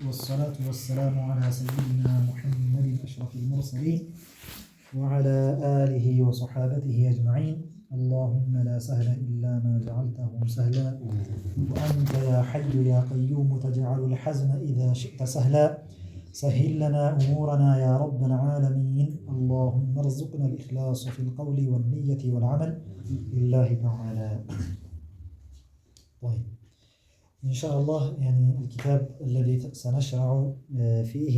والصلاة والسلام على سيدنا محمد أشرف المرسلين وعلى آله وصحابته أجمعين. اللهم لا سهل إلا ما جعلته سهلا وأنت يا حي يا قيوم تجعل الحزن إذا شئت سهلا. سهل لنا أمورنا يا رب العالمين. اللهم ارزقنا الإخلاص في القول والنية والعمل لله تعالى. طيب إن شاء الله يعني الكتاب الذي سنشرع فيه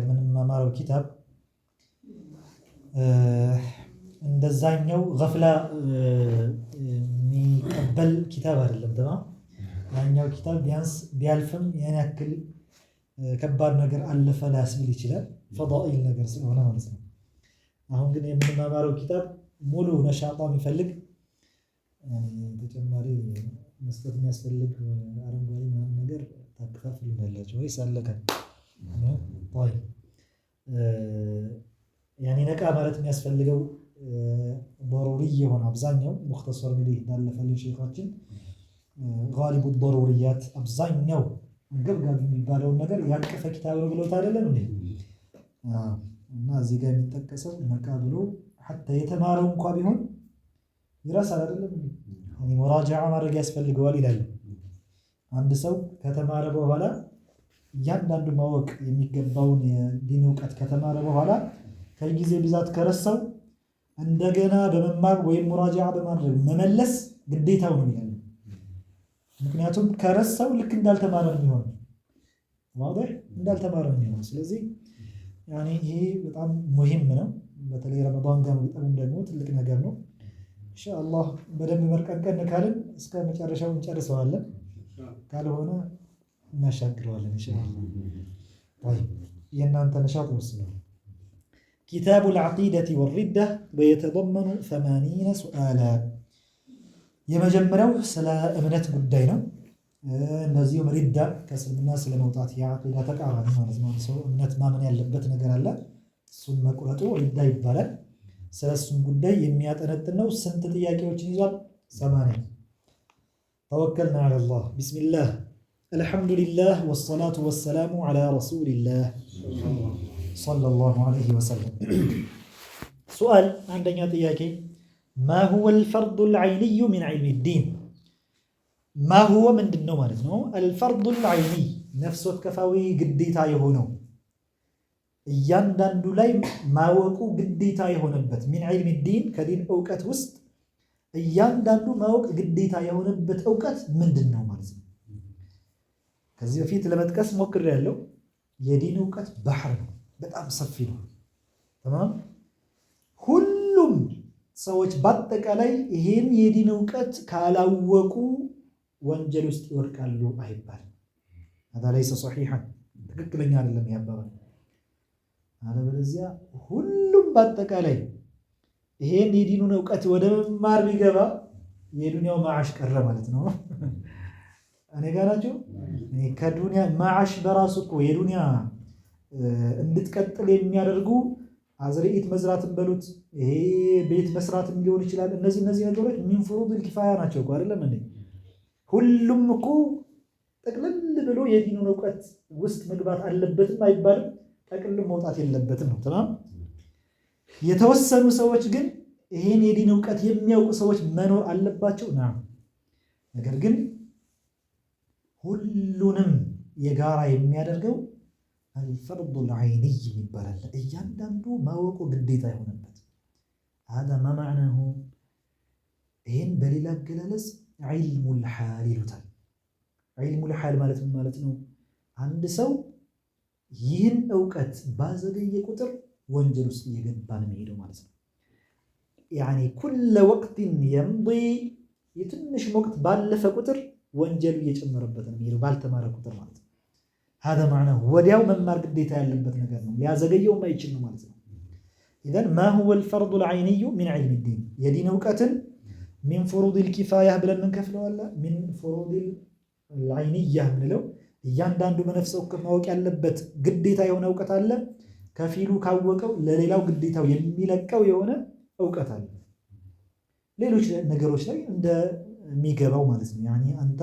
من ممار الكتاب እንደዛኛው ገፍላ የሚቀበል ኪታብ አይደለም። ተማም ያኛው ኪታብ ቢያንስ ቢያልፍም ያን ያክል ከባድ ነገር አለፈ ላያስብል ይችላል፣ ፈዳኢል ነገር ስለሆነ ማለት ነው። አሁን ግን የምንማማረው ኪታብ ሙሉ ነሻጣ የሚፈልግ ተጨማሪ መስጠት የሚያስፈልግ አረንጓዴ ምናምን ነገር ታከፋፍሉናላችሁ ወይስ አለቀ? طيب ያኔ ነቃ ማለት የሚያስፈልገው ضروري የሆነ አብዛኛው ሙختصر እንግዲህ እንዳለፈልን ሼኻችን غالب الضروريات አብዛኛው አንገብጋቢ የሚባለውን ነገር ያቀፈ ኪታብ ነው ብሎት አይደለም እንዴ? እና እዚህ ጋር የሚጠቀሰው ነቃ ብሎ حتى የተማረው እንኳን ቢሆን ይራሳል አይደለም እንዴ? ያኔ ሙራጃዓ ማድረግ ያስፈልገዋል ይላል። አንድ ሰው ከተማረ በኋላ እያንዳንዱ ማወቅ የሚገባውን የዲን እውቀት ከተማረ በኋላ ከጊዜ ብዛት ከረሳው እንደገና በመማር ወይም ሙራጃዓ በማድረግ መመለስ ግዴታው ነው ይላል። ምክንያቱም ከረሳው ልክ እንዳልተማረ ነው የሚሆነው። ዋضح እንዳልተማረ ነው የሚሆነው። ስለዚህ ያኔ ይሄ በጣም ሙሂም ነው። በተለይ ረመዳን ጋር መግጠሙ ደግሞ ትልቅ ነገር ነው። ኢንሻአላህ በደንብ መርቀንቀን ካልን እስከ መጨረሻው እንጨርሰዋለን፣ ካልሆነ እናሻግረዋለን ኢንሻአላህ። طيب የእናንተ ነሻጥ ወስነው كتاب العقيدة والردة ويتضمن 80 سؤالا የመጀመሪያው ስለ እምነት ጉዳይ ነው። እንደዚሁም ሪዳ ከእስልምና ስለመውጣት የዓቂዳ ተቃራኒ ማለት ነው። ሰው እምነት ማመን ያለበት ነገር አለ፣ እሱን መቁረጡ ሪዳ ይባላል። ስለሱም ጉዳይ የሚያጠነጥን ነው። ስንት ጥያቄዎችን ይዟል? 80። ተወከልና ዐለላህ ቢስሚላህ አልሐምዱሊላህ ወሰላቱ ወሰላሙ ዐላ ረሱሊላህ ሰለላሁ ዐለይሂ ወሰለም። ሱአል አንደኛ ጥያቄ ማ ሁወ አልፈርዱ አልዐይኒዩ ሚን ዒልሚ ዲን። ማ ሁወ ምንድን ነው ማለት ነው? አልፈርዱ አልዐይኒ ነፍስ ወከፋዊ ግዴታ የሆነው እያንዳንዱ ላይ ማወቁ ግዴታ የሆነበት ሚን ዒልሚ ዲን ከዲን እውቀት ውስጥ እያንዳንዱ ማወቅ ግዴታ የሆነበት እውቀት ምንድን ነው ማለት ነው? ከዚህ በፊት ለመጥቀስ ሞክሬያለሁ። የዲን እውቀት ባህር ነው፣ በጣም ሰፊ ነው። ተማም ሁሉም ሰዎች በአጠቃላይ ይሄን የዲን እውቀት ካላወቁ ወንጀል ውስጥ ይወድቃሉ አይባልም። هذا ليس صحيحا ትክክለኛ አይደለም ያባባል። አለበለዚያ ሁሉም በአጠቃላይ ይሄን የዲኑን እውቀት ወደ መማር ቢገባ የዱንያው ማዓሽ ቀረ ማለት ነው። እኔ ጋር ናቸው። ከዱንያ ማዓሽ በራሱ እኮ የዱንያ እንድትቀጥል የሚያደርጉ አዝርኢት መዝራትን በሉት ይሄ ቤት መስራትም ሊሆን ይችላል። እነዚህ ነገሮች ሚን ፉሩዲል ኪፋያ ናቸው እኮ አይደለም እንዴ? ሁሉም እኮ ጠቅልል ብሎ የዲኑን እውቀት ውስጥ መግባት አለበትም አይባልም፣ ጠቅልል መውጣት የለበትም ነው። ተማም የተወሰኑ ሰዎች ግን ይሄን የዲን እውቀት የሚያውቁ ሰዎች መኖር አለባቸው ና ነገር ግን ሁሉንም የጋራ የሚያደርገው አልፈርዱ አልዐይኒይ ይባላል። እያንዳንዱ ማወቁ ግዴታ የሆነበት هذا ما معناه ይሄን በሌላ አገላለጽ ዒልሙል ሐል ይሉታል። ዒልሙል ሐል ማለት ምን ማለት ነው? አንድ ሰው ይህን እውቀት ባዘገየ ቁጥር ወንጀል ውስጥ እየገባ ነው የሚሄደው ማለት ነው። ያኒ ኩለ ወቅትን የምዲ የትንሽ ወቅት ባለፈ ቁጥር ወንጀሉ እየጨመረበት ነው የሚሄደው ባልተማረ ቁጥር ማለት ነው። هذا معناه ወዲያው መማር ግዴታ ያለበት ነገር ነው፣ ሊያዘገየው የማይችል ነው ማለት ነው። إذن ما هو الفرض العيني من علم الدين የዲን እውቀትን من فروض الكفاية ብለን እንከፍለው አለ من فروض العينية ምንለው እያንዳንዱ በነፍስ ወከፍ ማወቅ ያለበት ግዴታ የሆነ እውቀት አለ። ከፊሉ ካወቀው ለሌላው ግዴታው የሚለቀው የሆነ እውቀት አለ። ሌሎች ነገሮች ላይ እንደሚገባው ማለት ነው። ያኒ አንተ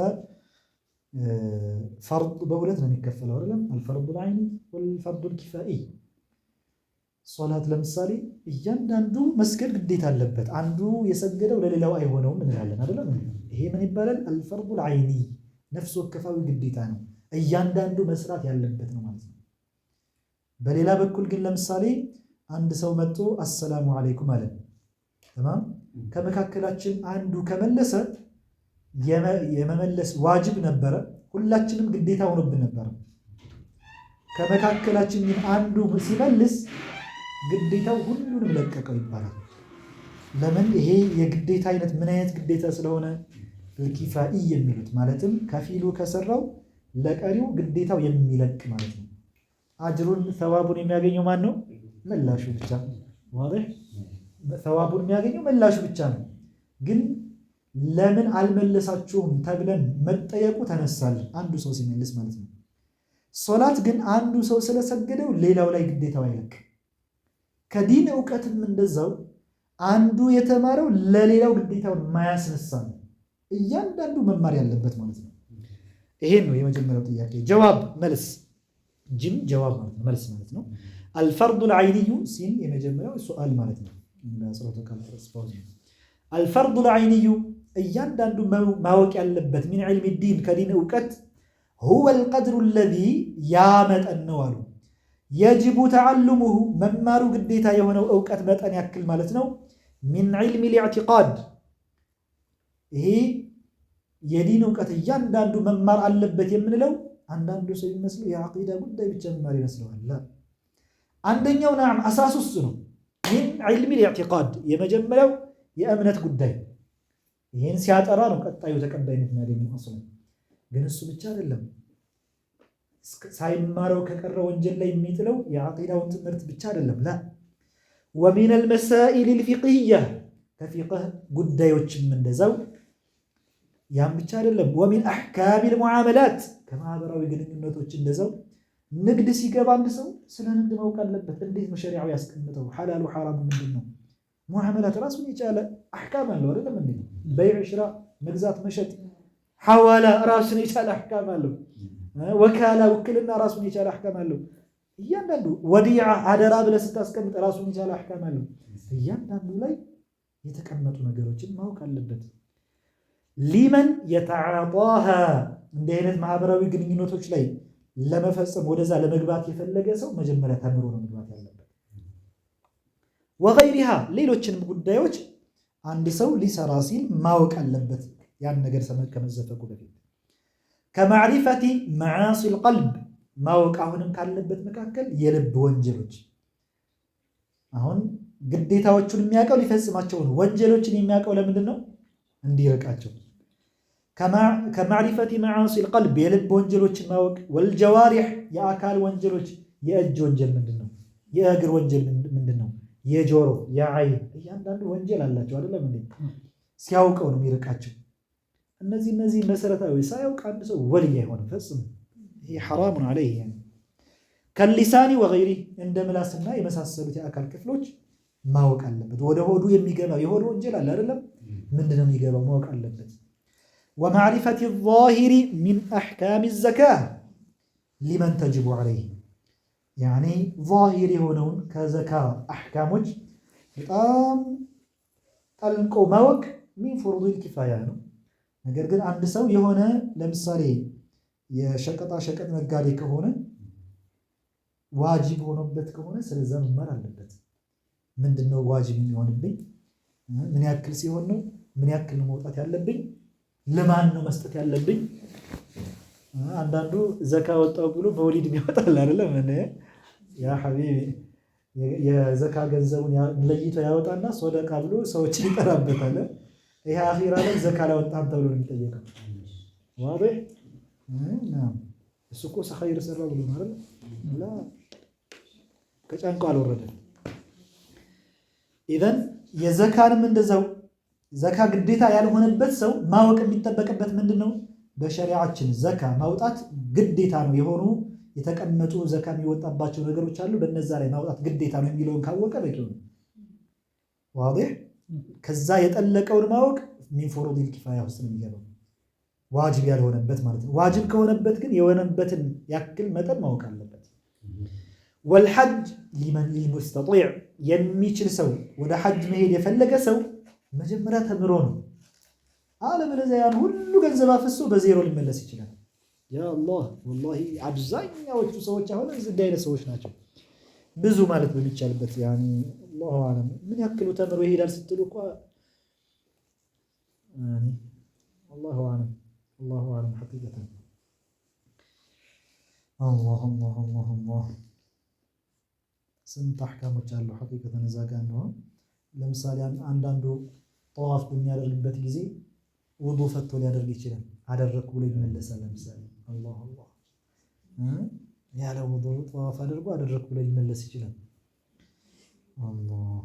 ፈርድ በሁለት ነው የሚከፈለው አይደለም? አልፈርዱል ዐይኒ ወልፈርዱል ኪፋኢ። ሶላት ለምሳሌ እያንዳንዱ መስገድ ግዴታ አለበት። አንዱ የሰገደው ለሌላው አይሆነውም እንላለን አይደለም? ይሄ ምን ይባላል? አልፈርዱል ዐይኒ ነፍስ ወከፋዊ ግዴታ ነው። እያንዳንዱ መስራት ያለበት ነው ማለት ነው። በሌላ በኩል ግን ለምሳሌ አንድ ሰው መጥቶ አሰላሙ አለይኩም አለ። ተማም ከመካከላችን አንዱ ከመለሰ የመመለስ ዋጅብ ነበረ፣ ሁላችንም ግዴታ ሆኖብን ነበረ። ከመካከላችን ግን አንዱ ሲመልስ ግዴታው ሁሉንም ለቀቀው ይባላል። ለምን? ይሄ የግዴታ አይነት ምን አይነት ግዴታ ስለሆነ ኪፋኢ የሚሉት ማለትም ከፊሉ ከሰራው ለቀሪው ግዴታው የሚለቅ ማለት ነው። አጅሩን ሰዋቡን የሚያገኘው ማን ነው? መላሹ ብቻ። ዋضح ሰዋቡን የሚያገኘው መላሹ ብቻ ነው። ግን ለምን አልመለሳችሁም ተብለን መጠየቁ ተነሳል፣ አንዱ ሰው ሲመልስ ማለት ነው። ሶላት ግን አንዱ ሰው ስለሰገደው ሌላው ላይ ግዴታው አይለቅ። ከዲን እውቀትም እንደዛው አንዱ የተማረው ለሌላው ግዴታውን ማያስነሳ ነው። እያንዳንዱ መማር ያለበት ማለት ነው። ይሄን ነው የመጀመሪያው ጥያቄ። ጀዋብ መልስ፣ ጅም ጀዋብ ማለት ነው፣ መልስ ማለት ነው። አልፈርዱል ዐይኒዩ ሲን የመጀመሪያው ሱአል ማለት ነው። አልፈርዱል ዐይኒዩ እያንዳንዱ ማወቅ ያለበት ሚን ዒልሚ ዲን ከዲን እውቀት ሁወል ቀድሩ አለዚ ያ መጠን ነው አሉ። የጅቡ ተዓልሙሁ መማሩ ግዴታ የሆነው እውቀት መጠን ያክል ማለት ነው። ሚን ዒልሚ ልኢዕቲቃድ ይሄ የዲን እውቀት እያንዳንዱ መማር አለበት የምንለው አንዳንዱ ሰው የሚመስለው የዐቂዳ ጉዳይ ብቻ መማር ይመስለዋል። አንደኛው ናም 13 ነው። ሚን ዒልሚ ልኢዕቲቃድ የመጀመሪያው የእምነት ጉዳይ፣ ይህን ሲያጠራ ነው ቀጣዩ ተቀባይነት የሚያገኘው። አስሉ ግን እሱ ብቻ አይደለም። ሳይማረው ከቀረ ወንጀል ላይ የሚጥለው የዐቂዳውን ትምህርት ብቻ አይደለም። ላ ወሚነል መሳኢል ልፊቅህያ ከፊቅህ ጉዳዮችም እንደዛው። ያም ብቻ አይደለም። ወሚን አሕካሚል ሙዓመላት ከማህበራዊ ግንኙነቶች እንደዛው። ንግድ ሲገባ አንድ ሰው ስለ ንግድ ማወቅ አለበት። እንዴት ነው ሸሪዓው ያስቀምጠው? ሐላሉ ሐራሙ ምንድን ነው? ሙዓመላት ራሱን የቻለ አሕካም አለው አይደለም እንዴ? በይዕ ሽራ፣ መግዛት መሸጥ። ሐዋላ ራሱን የቻለ አሕካም አለው። ወካላ ውክልና ራሱን የቻለ አሕካም አለው። እያንዳንዱ ወዲዓ አደራ ብለህ ስታስቀምጥ ራሱን የቻለ አሕካም አለው። እያንዳንዱ ላይ የተቀመጡ ነገሮችን ማወቅ አለበት። ሊመን የተዓጣሃ እንዲህ አይነት ማህበራዊ ግንኙነቶች ላይ ለመፈጸም ወደዛ ለመግባት የፈለገ ሰው መጀመሪያ ተምሮ ነው መግባት ያለበት። ወገይሪሃ ሌሎችንም ጉዳዮች አንድ ሰው ሊሰራ ሲል ማወቅ አለበት ያን ነገር ከመዘፈቁ በፊት። ከማዕሪፈቲ መዓሲል ቀልብ ማወቅ አሁንም ካለበት መካከል የልብ ወንጀሎች። አሁን ግዴታዎቹን የሚያውቀው ሊፈጽማቸውን፣ ወንጀሎችን የሚያውቀው ለምንድን ነው? እንዲርቃቸው። ከማዕሪፈቲ መዓሲል ቀልብ የልብ ወንጀሎችን ማወቅ። ወልጀዋሪሕ የአካል ወንጀሎች፣ የእጅ ወንጀል ምንድን ነው? የእግር ወንጀል ምንድን ነው? የጆሮ፣ የዓይን እያንዳንዱ ወንጀል አላቸው አይደለም እንዴ? ሲያውቀው ነው የሚርቃቸው። እነዚህ መሰረታዊ ሳያውቅ አንድ ሰው ወልይ አይሆንም ፈጽሞ። ይሄ ሐራሙን ዐለይህ። ከሊሳኒ ወገይሪ እንደ ምላስና የመሳሰሉት የአካል ክፍሎች ማወቅ አለበት። ወደ ሆዱ የሚገባ የሆዱ ወንጀል አለ አይደለም? ምንድነው የሚገባው ማወቅ አለበት። ወማዕሪፈቲ ዛሂሪ ሚን አሕካሚ ዘካህ ሊመን ተጅቡ ዐለይህ ያኔ ዛሂር የሆነውን ከዘካ አሕካሞች በጣም ጠልቆ ማወቅ ሚን ፉሩዲል ኪፋያ ነው። ነገር ግን አንድ ሰው የሆነ ለምሳሌ የሸቀጣ ሸቀጥ ነጋዴ ከሆነ ዋጅብ ሆኖበት ከሆነ ስለዛ መማር አለበት። ምንድነው ዋጅብ የሚሆንብኝ? ምን ያክል ሲሆን ነው? ምን ያክል ነው መውጣት ያለብኝ? ለማን ነው መስጠት ያለብኝ? አንዳንዱ ዘካ ወጣው ብሎ በወሊድ ይወጣል አይደለም? ያ ሐቢቢ የዘካ ገንዘቡን ለይቶ ያወጣና ሶደቃ ብሎ ሰዎችን ይጠራበታል። ይሄ አኺራ ላይ ዘካ ላወጣም ተብሎ ነው የሚጠየቀው። ዋضح እሱ እኮ ኸይር ሰራ ብሎ ማለት ላ ከጫንቃው አልወረደም። ኢዘን የዘካንም እንደዛው ዘካ ግዴታ ያልሆነበት ሰው ማወቅ የሚጠበቅበት ምንድነው? በሸሪዓችን ዘካ ማውጣት ግዴታ ነው። የሆኑ የተቀመጡ ዘካ የሚወጣባቸው ነገሮች አሉ። በነዛ ላይ ማውጣት ግዴታ ነው የሚለውን ካወቀ በቂ ነው። ዋضح ከዛ የጠለቀውን ማወቅ ሚን ፉሩዲል ኪፋያ ውስጥ ነው የሚገባው። ዋጅብ ያልሆነበት ማለት ነው። ዋጅብ ከሆነበት ግን የሆነበትን ያክል መጠን ማወቅ አለበት። ወልሐጅ ሊመን ሊልሙስተጢዕ የሚችል ሰው ወደ ሐጅ መሄድ የፈለገ ሰው መጀመሪያ ተምሮ ነው። አለበለዚያ ያን ሁሉ ገንዘብ አፍሶ በዜሮ ሊመለስ ይችላል። ያ አላህ ወላሂ አብዛኛዎቹ ሰዎች አሁን እዚህ አይነት ሰዎች ናቸው። ብዙ ማለት በሚቻልበት ያኒ አላሁ አለም ምን ያክሉ ተምሮ ይሄዳል ስትሉ እኮ ያኒ አላሁ አለም ሐቂቀተን አላህ ስንት አሕካሞች አሉ ሐቂቀተን እዛ ጋር ነው። ለምሳሌ አንዳንዱ ጠዋፍ በሚያደርግበት ጊዜ ውዱ ፈቶ ሊያደርግ ይችላል። አደረግኩ ብሎ ይመለሳል። ለምሳሌ አላህ ያለ ውዱ ጠዋፍ አድርጎ አደረግኩ ብሎ ሊመለስ ይችላል። አላህ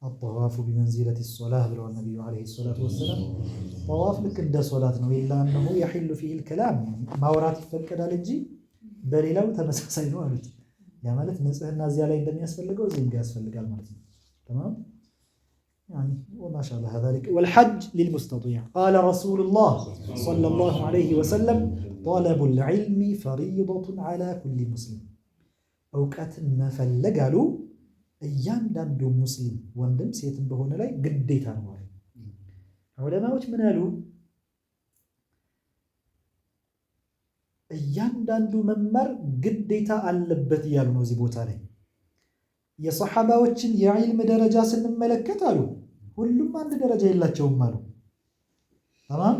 الطواف بمنزلة الصلاة ብለዋል ነብዩ አለይሂ ሰላቱ ወሰላም። ጠዋፍ ልክ እንደ ሶላት ነው። ኢላ أنه يحل فيه الكلام ማውራት ይፈቀዳል እንጂ በሌላው ተመሳሳይ ነው አሉት። ያ ማለት ንጽህና እዚያ ላይ እንደሚያስፈልገው እዚህም ጋር ያስፈልጋል ማለት ነው። تمام يعني وما شابه ذلك. والحج للمستطيع قال رسول الله صلى الله عليه وسلم طلب العلم فريضة على كل مسلم እውቀት መፈለግ አሉ እያንዳንዱ ሙስሊም ወንድም ሴትም በሆነ ላይ ግዴታ ነው አሉ ዑለማዎች። ምን አሉ? እያንዳንዱ መማር ግዴታ አለበት እያሉ ነው እዚህ ቦታ ላይ። የሰሓባዎችን የዒልም ደረጃ ስንመለከት አሉ ሁሉም አንድ ደረጃ የላቸውም አሉ። ተማም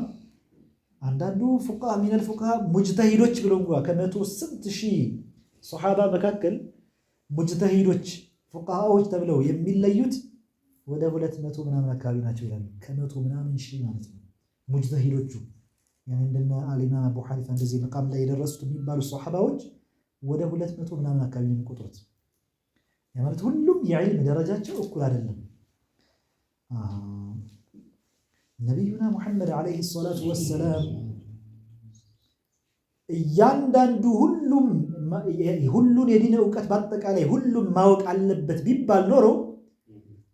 አንዳንዱ ፉቃሃ ሚነል ፉቃሃ ሙጅተሂዶች ብለው እንኳ ከመቶ ስንት ሺህ ሰሓባ መካከል ሙጅተሂዶች ፉቃሃዎች ተብለው የሚለዩት ወደ 200 ምናምን አካባቢ ናቸው ይላሉ። ከመቶ ምናምን ሺህ ማለት ነው ሙጅተሂዶቹ። ያኔ እንደና አልኢማም አቡ ሐኒፋ እንደዚህ መቃም ላይ የደረሱት የሚባሉ ሰሓባዎች ወደ 200 ምናምን አካባቢ ነው የሚቆጥሩት። ያ ማለት ሁሉም የዒልም ደረጃቸው እኩል አይደለም። ነቢዩና ሙሐመድ ዓለይሂ ሰላቱ ወሰላም እያንዳንዱ ሁሉን የዲን እውቀት በአጠቃላይ ሁሉም ማወቅ አለበት ቢባል ኖሮ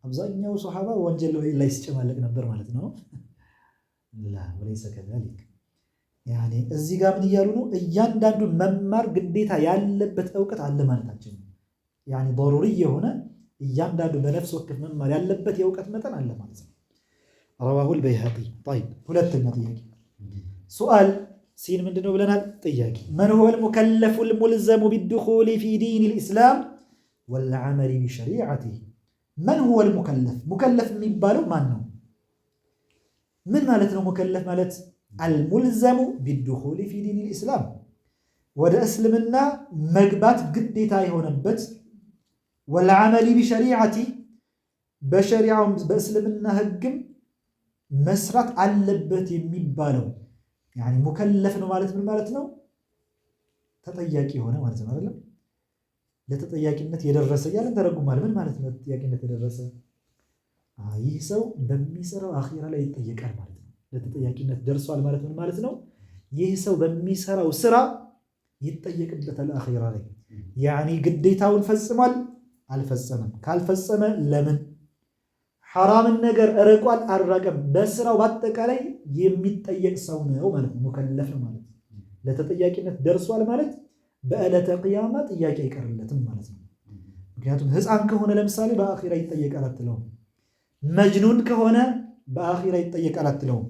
አብዛኛው ሰሓባ ወንጀል ላይ ሲጨማለቅ ነበር ማለት ነው። ላ ወለይሰ ከዛሊክ ያኔ እዚህ ጋር ምን እያሉ ነው? እያንዳንዱ መማር ግዴታ ያለበት እውቀት አለ ማለታቸው ነው። ያኔ ضروري የሆነ እያንዳንዱ በነፍስ ወከፍ መማር ያለበት የእውቀት መጠን አለ ማለት ነው። رواه البيهقي. طيب ሁለተኛ ጥያቄ ሱአል ሲን ምንድነው ብለናል? ጥያቄ من هو المكلف الملزم بالدخول في دين الإسلام والعمل بشريعته؟ من هو المكلف؟ مكلف የሚባለው ማን ነው? ምን ማለት ነው ሙከለፍ ማለት? الملزم بالدخول في دين الإسلام ወደ እስልምና መግባት ግዴታ የሆነበት والعمل بشريعته በሸሪዓው በእስልምና ህግም መስራት አለበት የሚባለው ያኒ ሙከለፍ ነው ማለት ምን ማለት ነው? ተጠያቂ የሆነ ማለት ነው አይደል? ለተጠያቂነት የደረሰ ያለን ተረጉማል። ምን ማለት ነው ተጠያቂነት የደረሰ? ይህ ሰው በሚሰራው አኺራ ላይ ይጠየቃል ማለት ነው። ለተጠያቂነት ደርሷል ማለት ምን ማለት ነው? ይህ ሰው በሚሰራው ስራ ይጠየቅበታል አኺራ ላይ። ያኒ ግዴታውን ፈጽሟል አልፈጸመም? ካልፈጸመ ለምን? ሐራምን ነገር እርቋል አልራቀም? በስራው በአጠቃላይ የሚጠየቅ ሰው ነው ማለት ነው። ሙከለፍ ነው ማለት ለተጠያቂነት ደርሷል ማለት በዕለተ ቂያማ ጥያቄ አይቀርለትም ማለት ነው። ምክንያቱም ህፃን ከሆነ ለምሳሌ በአኺራ ይጠየቃል አትለውም። መጅኑን ከሆነ በአኺራ ይጠየቃል አትለውም።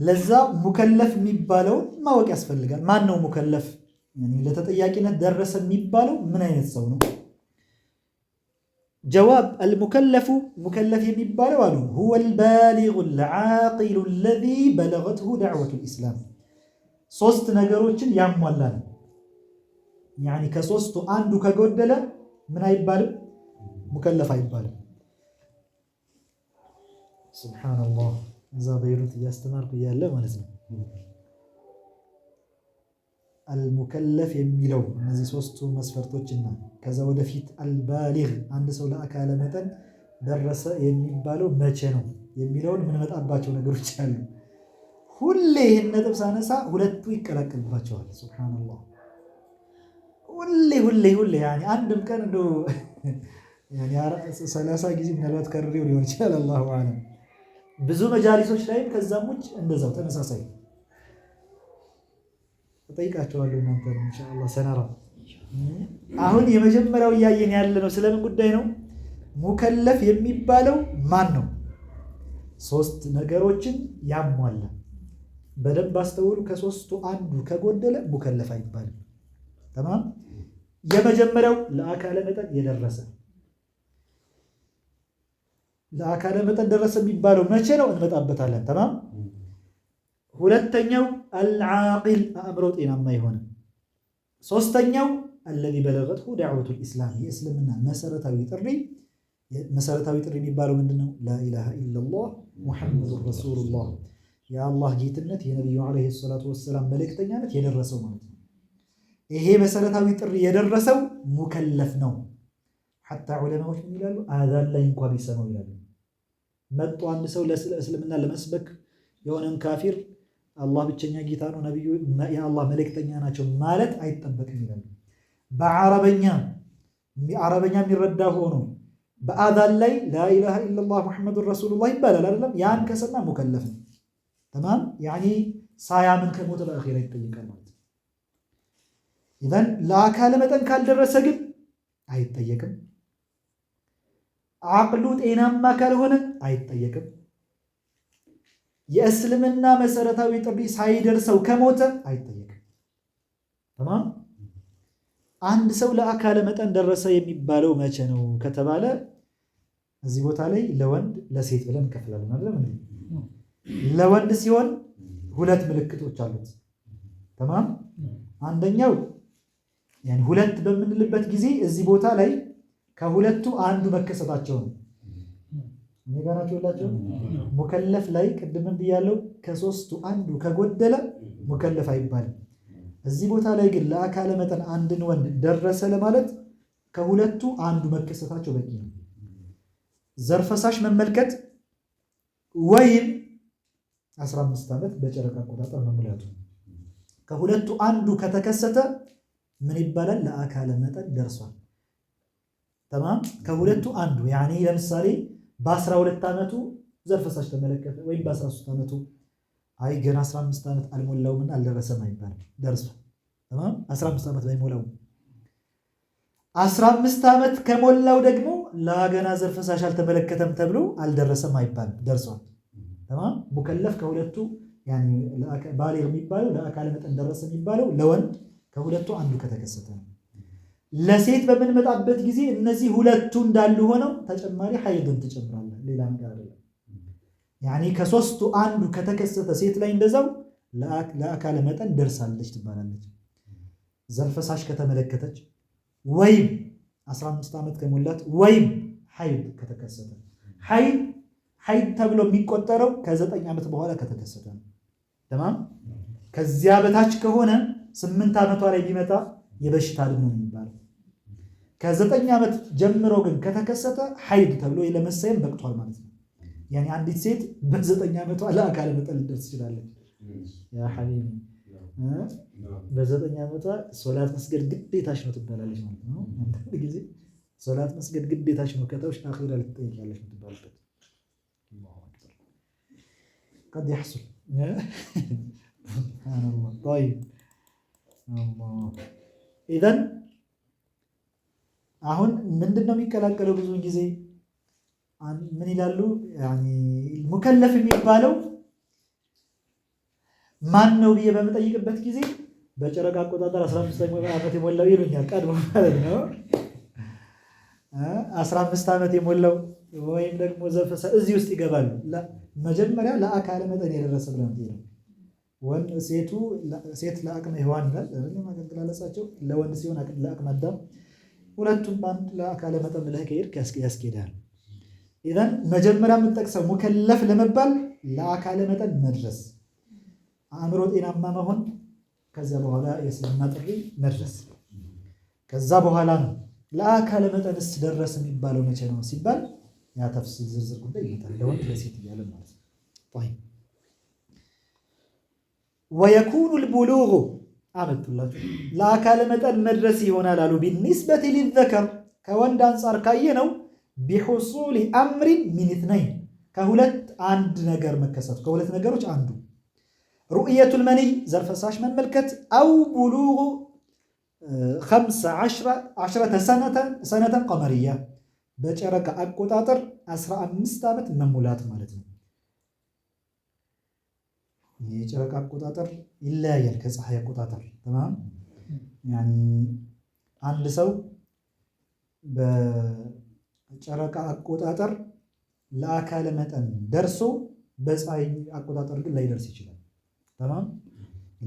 ለዛ ሙከለፍ የሚባለውን ማወቅ ያስፈልጋል። ማን ነው ሙከለፍ? ለተጠያቂነት ደረሰ የሚባለው ምን አይነት ሰው ነው? ጀዋብ አልሙከለፉ ሙከለፍ የሚባለው አሉ ሁወ አልባሊጉ አልዓቂሉ አለዚ በለገትሁ ዳዕወቱ ልኢስላም ሶስት ነገሮችን ያሟላ ነው። ያኒ ከሶስቱ አንዱ ከጎደለ ምን አይባልም? ሙከለፍ አይባልም። ሱብሓነላህ እዛ በይሩት እያስተማርኩ እያለ ማለት ነው አልሙከለፍ የሚለው እነዚህ ሶስቱ መስፈርቶችና ከዛ ወደፊት አልባሊግ አንድ ሰው ለአካለ መጠን ደረሰ የሚባለው መቼ ነው የሚለውን የምንመጣባቸው ነገሮች አሉ። ሁሌ ይህን ነጥብ ሳነሳ ሁለቱ ይቀላቀልባቸዋል። ሱብሓነላህ ሁሌ ያኔ አንድም ቀን እንደው ያኔ 30 ጊዜ ምናልባት ከርሬው ሊሆን ይችላል። አላሁ አለም። ብዙ መጃሊሶች ላይም ከዛም ውጭ እንደዛው ተመሳሳይ እጠይቃቸዋለሁ። እናንተ ኢንሻአላህ ሰነራ። አሁን የመጀመሪያው እያየን ያለ ነው ስለምን ጉዳይ ነው? ሙከለፍ የሚባለው ማን ነው? 3 ነገሮችን ያሟላ። በደንብ አስተውሉ። ከ3ቱ አንዱ ከጎደለ ሙከለፍ አይባልም። ተማም። የመጀመሪያው ለአካለ መጠን የደረሰ። ለአካለ መጠን ደረሰ የሚባለው መቼ ነው? እንመጣበታለን። ተማም። ሁለተኛው አልዓቂል አእምሮ ጤናማ የሆነ። ሶስተኛው الذي بلغته دعوة الإسلام የእስልምና መሰረታዊ ጥሪ። መሰረታዊ ጥሪ የሚባለው ምንድነው? ላኢላሃ ኢለላህ ሙሐመዱር ረሱሉላህ የአላህ ጌትነት የነብዩ አለይሂ ሰላቱ ወሰላም መልእክተኛነት የደረሰው ማለት ነው። ይሄ መሰረታዊ ጥሪ የደረሰው ሙከለፍ ነው። ሐታ ዑለማዎች ምን ይላሉ? አዛን ላይ እንኳን ቢሰማው ይላሉ። መጥቶ አንድ ሰው ለእስልምና ለመስበክ የሆነን ካፊር አላህ ብቸኛ ጌታ ነው፣ ነብዩ የአላህ መልእክተኛ ናቸው ማለት አይጠበቅም ይላሉ። በአረበኛ የሚረዳ ሆኖ በአዛን ላይ ላኢላሃ ኢለላህ ሙሐመዱር ረሱሉላህ ይባላል አይደለም? ያን ከሰማ ሙከለፍ ነው። ተማም። ያኒ ሳያምን ከሞተ በአኺራ ይጠይቃል ማለት ነው። ኢዘን ለአካለ መጠን ካልደረሰ ግን አይጠየቅም። አቅሉ ጤናማ ካልሆነ አይጠየቅም። የእስልምና መሰረታዊ ጥሪ ሳይደርሰው ከሞተ አይጠየቅም። ተማም። አንድ ሰው ለአካለ መጠን ደረሰ የሚባለው መቼ ነው ከተባለ እዚህ ቦታ ላይ ለወንድ ለሴት ብለን እንከፍላለን አይደል? ለወንድ ሲሆን 2 ምልክቶች አሉት። ተማም። አንደኛው ያን 2 በምንልበት ጊዜ እዚህ ቦታ ላይ ከሁለቱ አንዱ መከሰታቸው ነው። ነገራችሁላችሁ ሙከለፍ ላይ ቅድም ብያለሁ፣ ከ3ቱ አንዱ ከጎደለ ሙከለፍ አይባልም። እዚህ ቦታ ላይ ግን ለአካለ መጠን አንድን ወንድ ደረሰ ለማለት ከሁለቱ አንዱ መከሰታቸው በቂ ነው። ዘር ፈሳሽ መመልከት ወይም 15 ዓመት በጨረቃ አቆጣጠር መሙላቱ፣ ከሁለቱ አንዱ ከተከሰተ ምን ይባላል? ለአካለ መጠን ደርሷል። ተማም። ከሁለቱ አንዱ ያኔ ለምሳሌ በ12 ዓመቱ ዘር ፈሳሽ ተመለከተ ወይም በ13 ዓመቱ አይ ገና 15 ዓመት አልሞላውምና አልደረሰም አይባልም። ደርሷል። ተማም። 15 ዓመት ባይሞላው 15 ዓመት ከሞላው ደግሞ ለገና ዘር ፈሳሽ አልተመለከተም ተብሎ አልደረሰም አይባልም። ደርሷል። ተማም። ሙከለፍ ከሁለቱ ያኒ ባሊግ የሚባለው ለአካለ መጠን ደረሰ የሚባለው ለወንድ ከሁለቱ አንዱ ከተከሰተ ነው። ለሴት በምንመጣበት ጊዜ እነዚህ ሁለቱ እንዳሉ ሆነው ተጨማሪ ሐይድን ትጨምራለህ። ሌላ ነገር አይደለም። ያኒ ከ3ቱ አንዱ ከተከሰተ ሴት ላይ እንደዛው ለአካለ መጠን ደርሳለች ትባላለች። ዘር ፈሳሽ ከተመለከተች ወይም 15 ዓመት ከሞላት ወይም ሐይድ ከተከሰተ። ሐይድ ተብሎ የሚቆጠረው ከ9 ዓመት በኋላ ከተከሰተ ነው። ተማም። ከዚያ በታች ከሆነ 8 ዓመቷ ላይ ቢመጣ የበሽታ ልም ነው የሚባለው። ከ9 ዓመት ጀምሮ ግን ከተከሰተ ሐይድ ተብሎ ለመሰየም በቅቷል ማለት ነው። ያኔ አንዲት ሴት በ9 ዓመቷ ለአካለ መጠን ልደርስ ትችላለች። ያ ሐቢቢ በ9 ዓመቷ ሶላት መስገድ ግዴታሽ ነው ትባላለች ማለት ነው። አንድ ጊዜ ሶላት መስገድ ግዴታሽ ነው ከተውሽ አኺራ ልትጠይቂያለሽ ትባላለች። አላሁ አክበር قد يحصل سبحان الله طيب الله ኢዘን አሁን ምንድነው የሚከላከለው? ብዙውን ጊዜ ምን ይላሉ? ያኒ ሙከለፍ የሚባለው ማን ነው ብዬ በመጠይቅበት ጊዜ በጨረቃ አቆጣጠር 15 ዓመት የሞላው ይሉኛል። ቀድሞ ማለት ነው 15 ዓመት የሞላው ወይም ደግሞ ዘፈሰ እዚህ ውስጥ ይገባሉ። መጀመሪያ ለአካለ መጠን የደረሰ ብለን ነው። ወንድ ሴት ለአቅመ ሔዋን ይላል አገላለጻቸው። ለወንድ ሲሆን ለአቅመ አዳም፣ ሁለቱም በአንድ ለአካለ መጠን ብለህ ከሄድክ ያስኬዳል። ኢዘን መጀመሪያ የምጠቅሰው ሙከለፍ ለመባል ለአካለ መጠን መድረስ፣ አእምሮ ጤናማ መሆን፣ ከዚያ በኋላ የእስልምና ጥሪ መድረስ። ከዛ በኋላ ነው ለአካለ መጠንስ ደረስ የሚባለው መቼ ነው ሲባል ያ ተፍሲል ዝርዝር ጉዳይ ይመጣል። ለወንድ ለሴት እያለ ማለት ነው። ወየኩኑ ልቡሉጉ አመጡላችሁ ለአካለ መጠን መድረስ ይሆናል አሉ ቢኒስበቲ ሊዘከር ከወንድ አንጻር ካየነው ቢሑሱሊ አምሪን ሚን ኢትነይን ከሁለት አንድ ነገር መከሰቱ ከሁለት ነገሮች አንዱ ሩእየቱል መንይ ዘር ፈሳሽ መመልከት አው ቡሉጉ 15 ሰነተን ቀመርያ በጨረቃ አቆጣጠር 15 ዓመት መሙላት ማለት ነው። የጨረቃ አቆጣጠር ይለያያል ከፀሐይ አቆጣጠር ተማም ያኒ አንድ ሰው በጨረቃ አቆጣጠር ለአካለ መጠን ደርሶ በፀሐይ አቆጣጠር ግን ላይደርስ ይችላል። ተማም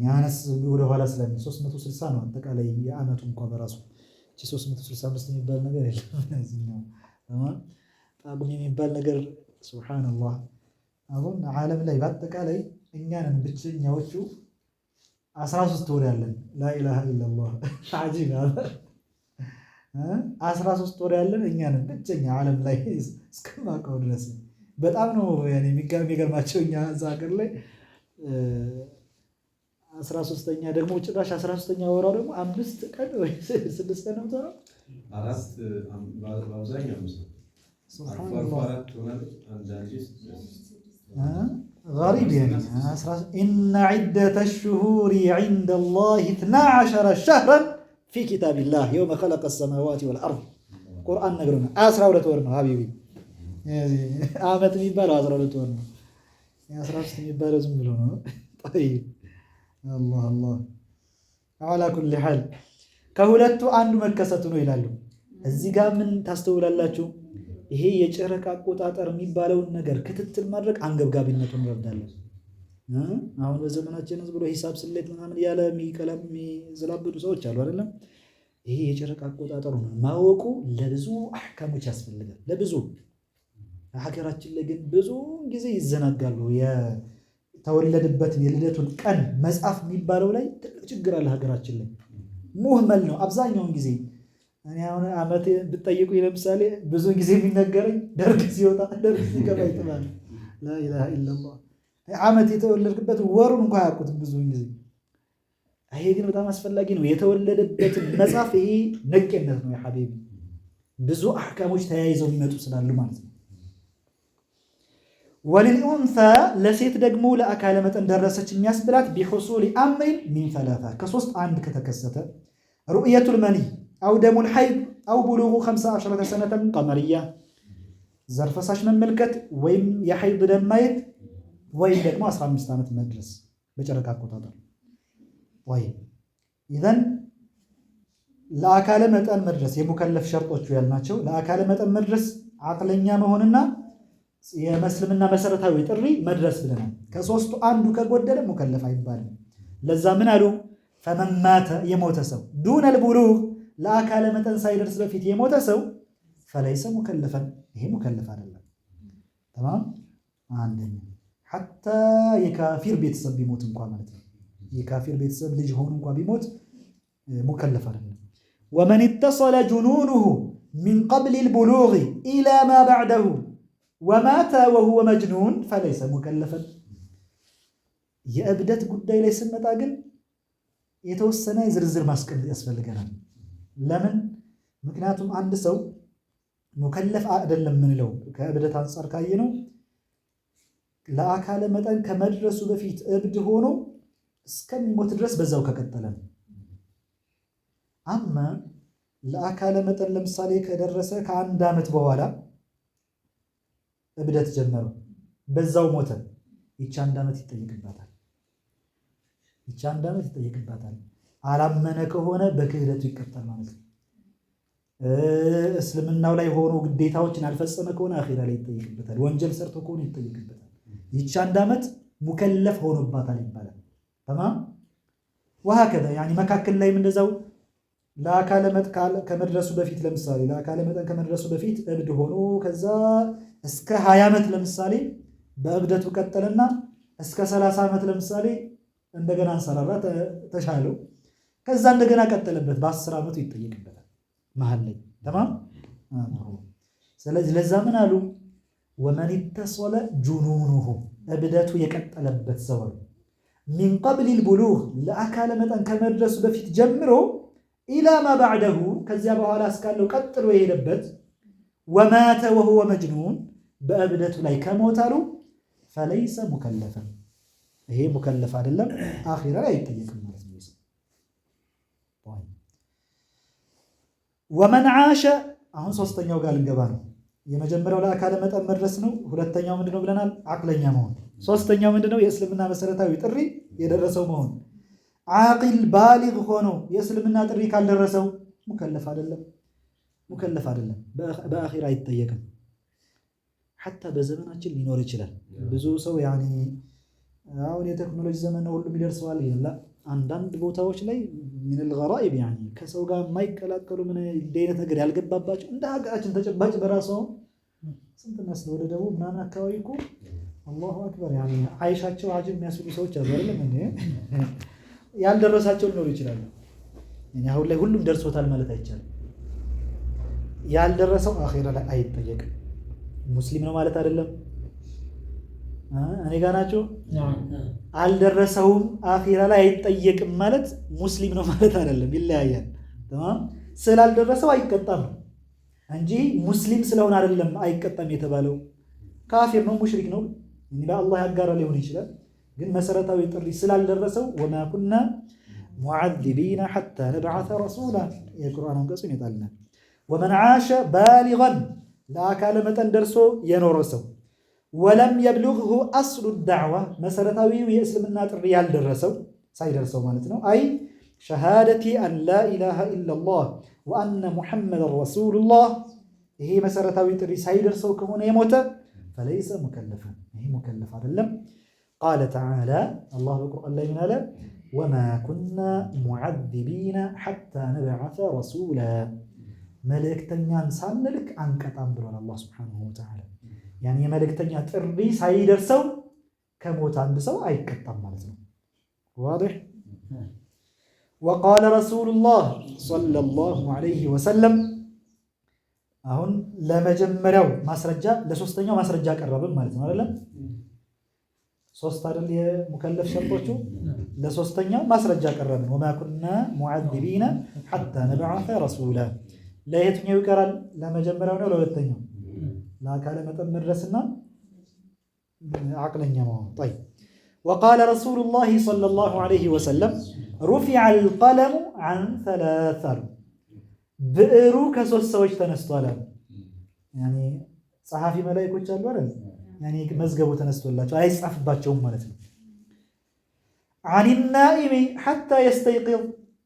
ያነስ ወደ ኋላ ስለሚ 360 ነው አጠቃላይ የዓመቱ እንኳን በራሱ 365 የሚባል ነገር የለም። እዚህኛው ተማም ጳጉሜ የሚባል ነገር ሱብሃንአላህ አሁን ዓለም ላይ በአጠቃላይ እኛንን ብቸኛዎቹ 13 ወር ያለን ላኢላሃ ኢላላህ አጂብ 13 ወር ያለን እኛንን ብቸኛ ዓለም ላይ እስከማውቀው ድረስ በጣም ነው ያኔ የሚገርማቸው እኛ እዛ ሀገር ላይ 13ኛ ደግሞ ጭራሽ 13ኛ ወሯ ደግሞ 5 ቀን ወይ 6 ቀን ነው ተራ አራት በአብዛኛው ሱብሃንአላህ غريب يعني إن عدة الشهور عند الله 12 شهرا في كتاب الله يوم خلق السماوات والأرض قرآن نقرنا 12 ወር ነው ሀቢቢ ዓመት የሚባለው 12 ወር ነው 13 የሚባለው ዝም ብሎ ነው طيب الله الله على كل حال ከሁለቱ አንዱ መከሰቱ ነው ይላሉ። እዚህ ጋር ምን ታስተውላላችሁ? ይሄ የጨረቃ አቆጣጠር የሚባለውን ነገር ክትትል ማድረግ አንገብጋቢነቱን እንረዳለን። አሁን በዘመናችን ዝም ብሎ ሂሳብ ስሌት ምናምን ያለ የሚቀለም የሚዘላብዱ ሰዎች አሉ አይደለም። ይሄ የጨረቃ አቆጣጠሩን ማወቁ ለብዙ አህካሞች ያስፈልጋል። ለብዙ ሀገራችን ላይ ግን ብዙ ጊዜ ይዘናጋሉ። የተወለደበትን የልደቱን ቀን መጻፍ የሚባለው ላይ ትልቅ ችግር አለ ሀገራችን ላይ ሙህመል ነው አብዛኛውን ጊዜ። እኔ አሁን ዓመት ብትጠይቁኝ ለምሳሌ ብዙ ጊዜ የሚነገረኝ ደርግ ሲወጣ ደርግ ሲገባ ይጥላል። ላኢላሃ ኢላላህ ዓመት የተወለድክበት ወሩን እንኳን አያውቁትም ብዙ ጊዜ። ይሄ ግን በጣም አስፈላጊ ነው የተወለደበትን መጻፍ። ይሄ ነቄነት ነው የሐቢቢ ብዙ አህካሞች ተያይዘው የሚመጡ ስላሉ ማለት ነው። ወልልኡንሳ ለሴት ደግሞ ለአካለ መጠን ደረሰች የሚያስብላት ቢሑሱሊ አምሪን ሚን ሰላሳ ከሶስት አንድ ከተከሰተ ሩእየቱል መንይ አው ደሙል ሐይድ አው ቡሉጉ 15 ሰነተን ቀመርያ ዘር ፈሳሽ መመልከት ወይም የሐይድ ደም ማየት ወይም ደግሞ 15 ዓመት መድረስ በጨረቃ አቆጣጠር። ወይም ኢዘን ለአካለ መጠን መድረስ የሙከለፍ ሸርጦቹ ያልናቸው ለአካለ መጠን መድረስ አቅለኛ መሆንና የመስልምና መሰረታዊ ጥሪ መድረስ ብለናል። ከሶስቱ አንዱ ከጎደለ ሙከለፍ አይባልም። ለዛ ምን አሉ? ፈመን ማተ የሞተ ሰው ዱነል ቡሉግ ለአካለ መጠን ሳይደርስ በፊት የሞተ ሰው ፈለይሰ ሙከለፈን ይሄ ሙከለፍ አይደለም። ተማም አንደኛ ሐታ የካፊር ቤተሰብ ቢሞት እንኳን ማለት ነው የካፊር ቤተሰብ ልጅ ሆኖ እንኳን ቢሞት ሙከለፍ አይደለም። ወመን اتصل جنونه من قبل البلوغ الى ما بعده ومات وهو مجنون فليس مكلفا የእብደት ጉዳይ ላይ ስንመጣ ግን የተወሰነ ዝርዝር ማስቀመጥ ያስፈልገናል። ለምን? ምክንያቱም አንድ ሰው ሙከለፍ አይደለም ምንለው ከእብደት አንፃር ካየነው ለአካለ መጠን ከመድረሱ በፊት እብድ ሆኖ እስከሚሞት ድረስ በዛው ከቀጠለ ነው። አማ ለአካለ መጠን ለምሳሌ ከደረሰ ከአንድ ዓመት በኋላ እብደት ጀመረው በዛው ሞተ፣ ይቺ አንድ ዓመት ይጠይቅባታል። ይቺ አንድ ዓመት ይጠይቅባታል። አላመነ ከሆነ በክህደቱ ይቀጣል ማለት ነው። እስልምናው ላይ ሆኖ ግዴታዎችን አልፈጸመ ከሆነ አኺራ ላይ ይጠይቅበታል። ወንጀል ሰርቶ ከሆነ ይጠይቅበታል። ይቺ አንድ ዓመት ሙከለፍ ሆኖባታል ይባላል። ተማም ወሃከዛ ያኒ መካከል ላይ እንደዛው ለአካለ መጠን ከመድረሱ በፊት ለምሳሌ ለአካለ መጠን ከመድረሱ በፊት እብድ ሆኖ ከዛ እስከ 20 ዓመት ለምሳሌ በእብደቱ ቀጠለና እስከ 30 ዓመት ለምሳሌ እንደገና አንሰራራ ተሻለው ከዛ እንደገና ቀጠለበት በ10 ዓመቱ ይጠየቅበታል መሃል ላይ ተማም። ስለዚህ ለዛ ምን አሉ? ወመን اتصل جنونه እብደቱ የቀጠለበት ሰው ሚን ቀብሊል ቡሉግ ለአካለ መጠን ከመድረሱ በፊት ጀምሮ ኢላ ማ ባዕደሁ ከዚያ በኋላ እስካለው ቀጥሎ የሄደበት ወማተ ወሁወ መጅኑን በእብደቱ ላይ ከሞታሉ ፈለይሰ ሙከለፈን ይሄ ሙከለፍ አይደለም፣ አኺራ ላይ አይጠየቅም ማለት ነው። ወመን ዓሸ አሁን ሶስተኛው ጋር ልንገባ ነው። የመጀመሪያው ለአካለ መጠን መድረስ ነው። ሁለተኛው ምንድነው ብለናል? አቅለኛ መሆን። ሶስተኛው ምንድነው? የእስልምና መሰረታዊ ጥሪ የደረሰው መሆን። ዓቂል ባሊግ ሆኖ የእስልምና ጥሪ ካልደረሰው ሙከለፍ አይደለም፣ ሙከለፍ አይደለም፣ በአኺራ አይጠየቅም። ሐታ በዘመናችን ሊኖር ይችላል ብዙ ሰው ያኔ አሁን የቴክኖሎጂ ዘመን ነው ሁሉም ይደርሰዋል ይላል። አንዳንድ ቦታዎች ላይ ምን الغرائب ያኔ ከሰው ጋር የማይቀላቀሉ ምን አይነት ነገር ያልገባባቸው እንደ ሀገራችን ተጨባጭ በራሱ ስንት መስሎ ወደ ደቡብ ምናምን አካባቢ እኮ አላሁ አክበር ያኔ አይሻቸው አጅብ የሚያስሉ ሰዎች አሉ አይደለም እንዴ? ያልደረሳቸው ሊኖሩ ይችላሉ። እኛ አሁን ላይ ሁሉም ደርሶታል ማለት አይቻልም። ያልደረሰው አኺራ ላይ አይጠየቅም። ሙስሊም ነው ማለት አይደለም። እኔ ጋር ናቸው። አልደረሰውም አኺራ ላይ አይጠየቅም ማለት ሙስሊም ነው ማለት አይደለም። ይለያያል። ተማም ስላልደረሰው አይቀጣም እንጂ ሙስሊም ስለሆነ አይደለም አይቀጣም የተባለው። ካፊር ነው ሙሽሪክ ነው በአላህ ያጋራ ሊሆን ይችላል። ግን መሰረታዊ ጥሪ ስላልደረሰው ወማ ኩና ሙዓዚቢና ሐታ ነብዓተ ረሱላ የቁርአን አንቀጽ ይመጣልናል። ወመን ዓሸ ባሊገን ለአካለ መጠን ደርሶ የኖረ ሰው ወለም የብሉግሁ አስሉ ዳዕዋ መሰረታዊው የእስልምና ጥሪ ያልደረሰው ሳይደርሰው ማለት ነው። አይ ሸሃደቲ አን ላ ኢላሃ ኢለላህ ወአነ ሙሐመድን ረሱሉላህ ይሄ መሰረታዊ ጥሪ ሳይደርሰው ከሆነ የሞተ ፈለይሰ ሙከለፈን ይሄ ሙከለፍ አይደለም። ቃለ ተዓላ አላህ በቁርአን ላይ ምን አለ? ወማ ኩና ሙዓዚቢና ሐታ ነብዓተ ረሱላ መልእክተኛን ሳንልክ አንቀጣም ብሏል አላህ ሱብሓነሁ ወተዓላ። ያን የመልእክተኛ ጥሪ ሳይደርሰው ከሞት አንድ ሰው አይቀጣም ማለት ነው። ዋድህ ወቃለ ረሱሉላህ ሰለላሁ ዐለይሂ ወሰለም አሁን ለመጀመሪያው ማስረጃ ለሶስተኛው ማስረጃ ቀረብን ማለት ነው አይደለም? ሶስት አይደል የሙከለፍ ሸርጦቹ? ለሶስተኛው ማስረጃ ቀረብን። ወማ ኩና ሙዓዚቢና ሐታ ነብዓተ ረሱላ ለየትኛው ይቀራል? ለመጀመሪያው ነው ለሁለተኛው? ለአካለ መጠን መድረስና አቅለኛ መሆን። طيب وقال رسول الله صلى الله عليه وسلم رفع القلم عن ثلاثة ብዕሩ ከሶስት ሰዎች ተነስቷል። ያኒ ጸሐፊ መላእክቶች አሉ አይደል? ያኒ መዝገቡ ተነስቶላቸው አይጻፍባቸውም ማለት ነው። عن النائم حتى يستيقظ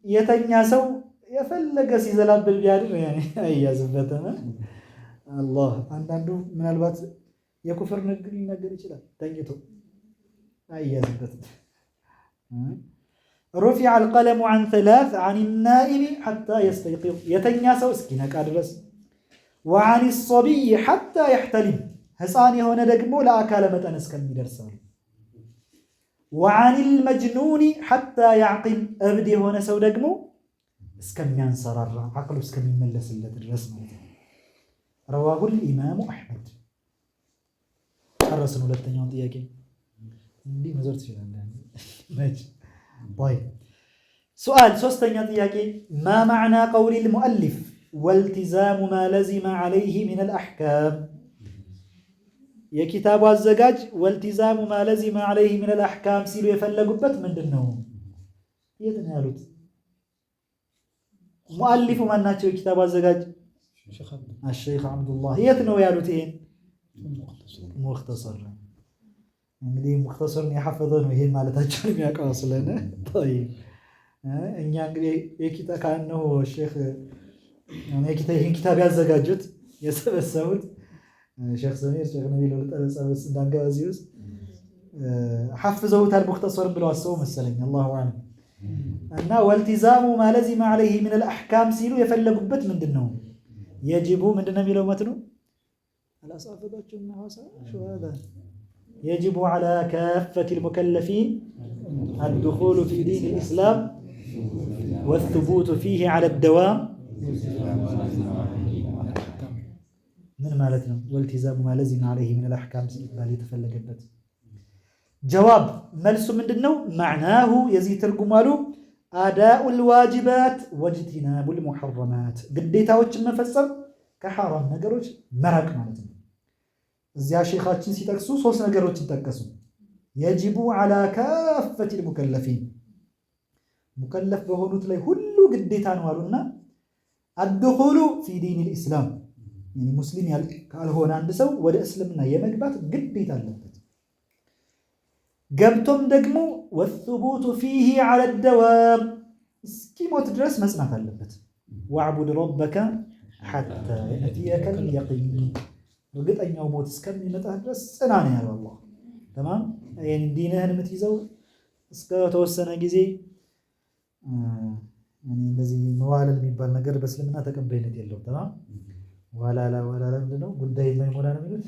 የተኛ ሰው የፈለገ ሲዘላብል ቢያድር ያኒ አይያዝበትም። አላህ አንዳንዱ ምናልባት የኩፍር ንግግር ሊናገር ይችላል ተኝቶ አይያዝበትም። رفع القلم عن ثلاث عن النائم حتى يستيقظ የተኛ ሰው እስኪነቃ ድረስ وعن الصبي حتى يحتلم ህፃን የሆነ ደግሞ ለአካለ መጠን እስከሚደርስ وعن المجنون حتى يعقل እብድ የሆነ ሰው ደግሞ እስከሚያንሰራራ አቅሉ እስከሚመለስለት ድረስ ማለት ነው። رواه الإمام أحمد ጨረስን ሁለተኛውን ጥያቄ እንዲህ መዞር ትችላለህ ماشي طيب سؤال ሶስተኛ ጥያቄ ما معنى قول المؤلف والتزام ما لزم عليه من الأحكام የኪታቡ አዘጋጅ والتزام ما لزم عليه من الأحكام ሲሉ የፈለጉበት ምንድነው? የት ነው ያሉት? ሙአሊፉ ማን ናቸው? የኪታቡ አዘጋጅ الشيخ عبد الله የት ነው ያሉት? ይሄን ሙኽተሰር እንግዲህ ሙኽተሰርን የሐፈዘ ነው ይሄን ማለታቸው የሚያውቀው ስለነ طيب እኛ እንግዲህ የኪታብ ካነው ሼክ ይሄን ኪታብ ያዘጋጁት የሰበሰቡት ሼክ ሰሚር ሼክ ነቢል ወልጠረጸበስ እንዳንገባዚውስ ሐፍዘውታል ሙኽተሰር ብለው አሰው መሰለኝ አላሁ አለም። እና والتزام ما لزم عليه من الأحكام ሲሉ የፈለጉበት ምንድነው? يجب ምንድነው የሚለው መትኑ አላሳፈዳችሁም ሐዋሳ شو هذا يجب على كافة المكلفين الدخول في دين الإسلام والثبوت فيه على الدوام من مالتنا والتزام ما لزم عليه من الأحكام اللي تفلقبت ጀዋብ መልሱ ምንድነው? መዕናሁ የዚህ ትርጉም አሉ አዳኡል ዋጅባት ወጅቲናቡል ሙሐረማት ግዴታዎችን መፈጸም ከሐራም ነገሮች መራቅ ማለት ነው። እዚያ ሼኻችን ሲጠቅሱ 3 ነገሮችን ጠቀሱ። የጅቡ ዐላ ካፈቲል ሙከለፊን ሙከለፍ በሆኑት ላይ ሁሉ ግዴታ ነው አሉና አድኹሉ ፊ ዲኒል ኢስላም ሙስሊም ካልሆነ አንድ ሰው ወደ እስልምና የመግባት ግዴታ አለበት። ገብቶም ደግሞ ወሱቡቱ ፊሂ ዐለ ደዋም እስኪሞት ድረስ መጽናት አለበት። ወዕቡድ ረበከ ሐታ የእትየከል የቂን እርግጠኛው ሞት እስከሚመጣ ድረስ ጽና ነው ያለው አላህ። ተማም ይሄን ዲንህን የምትይዘው እስከ ተወሰነ ጊዜ እንደዚህ መዋለል የሚባል ነገር በእስልምና ተቀባይነት የለውም። ተማም ዋላላ ምንድነው? ጉዳይ የማይሞላ ነው የሚሉት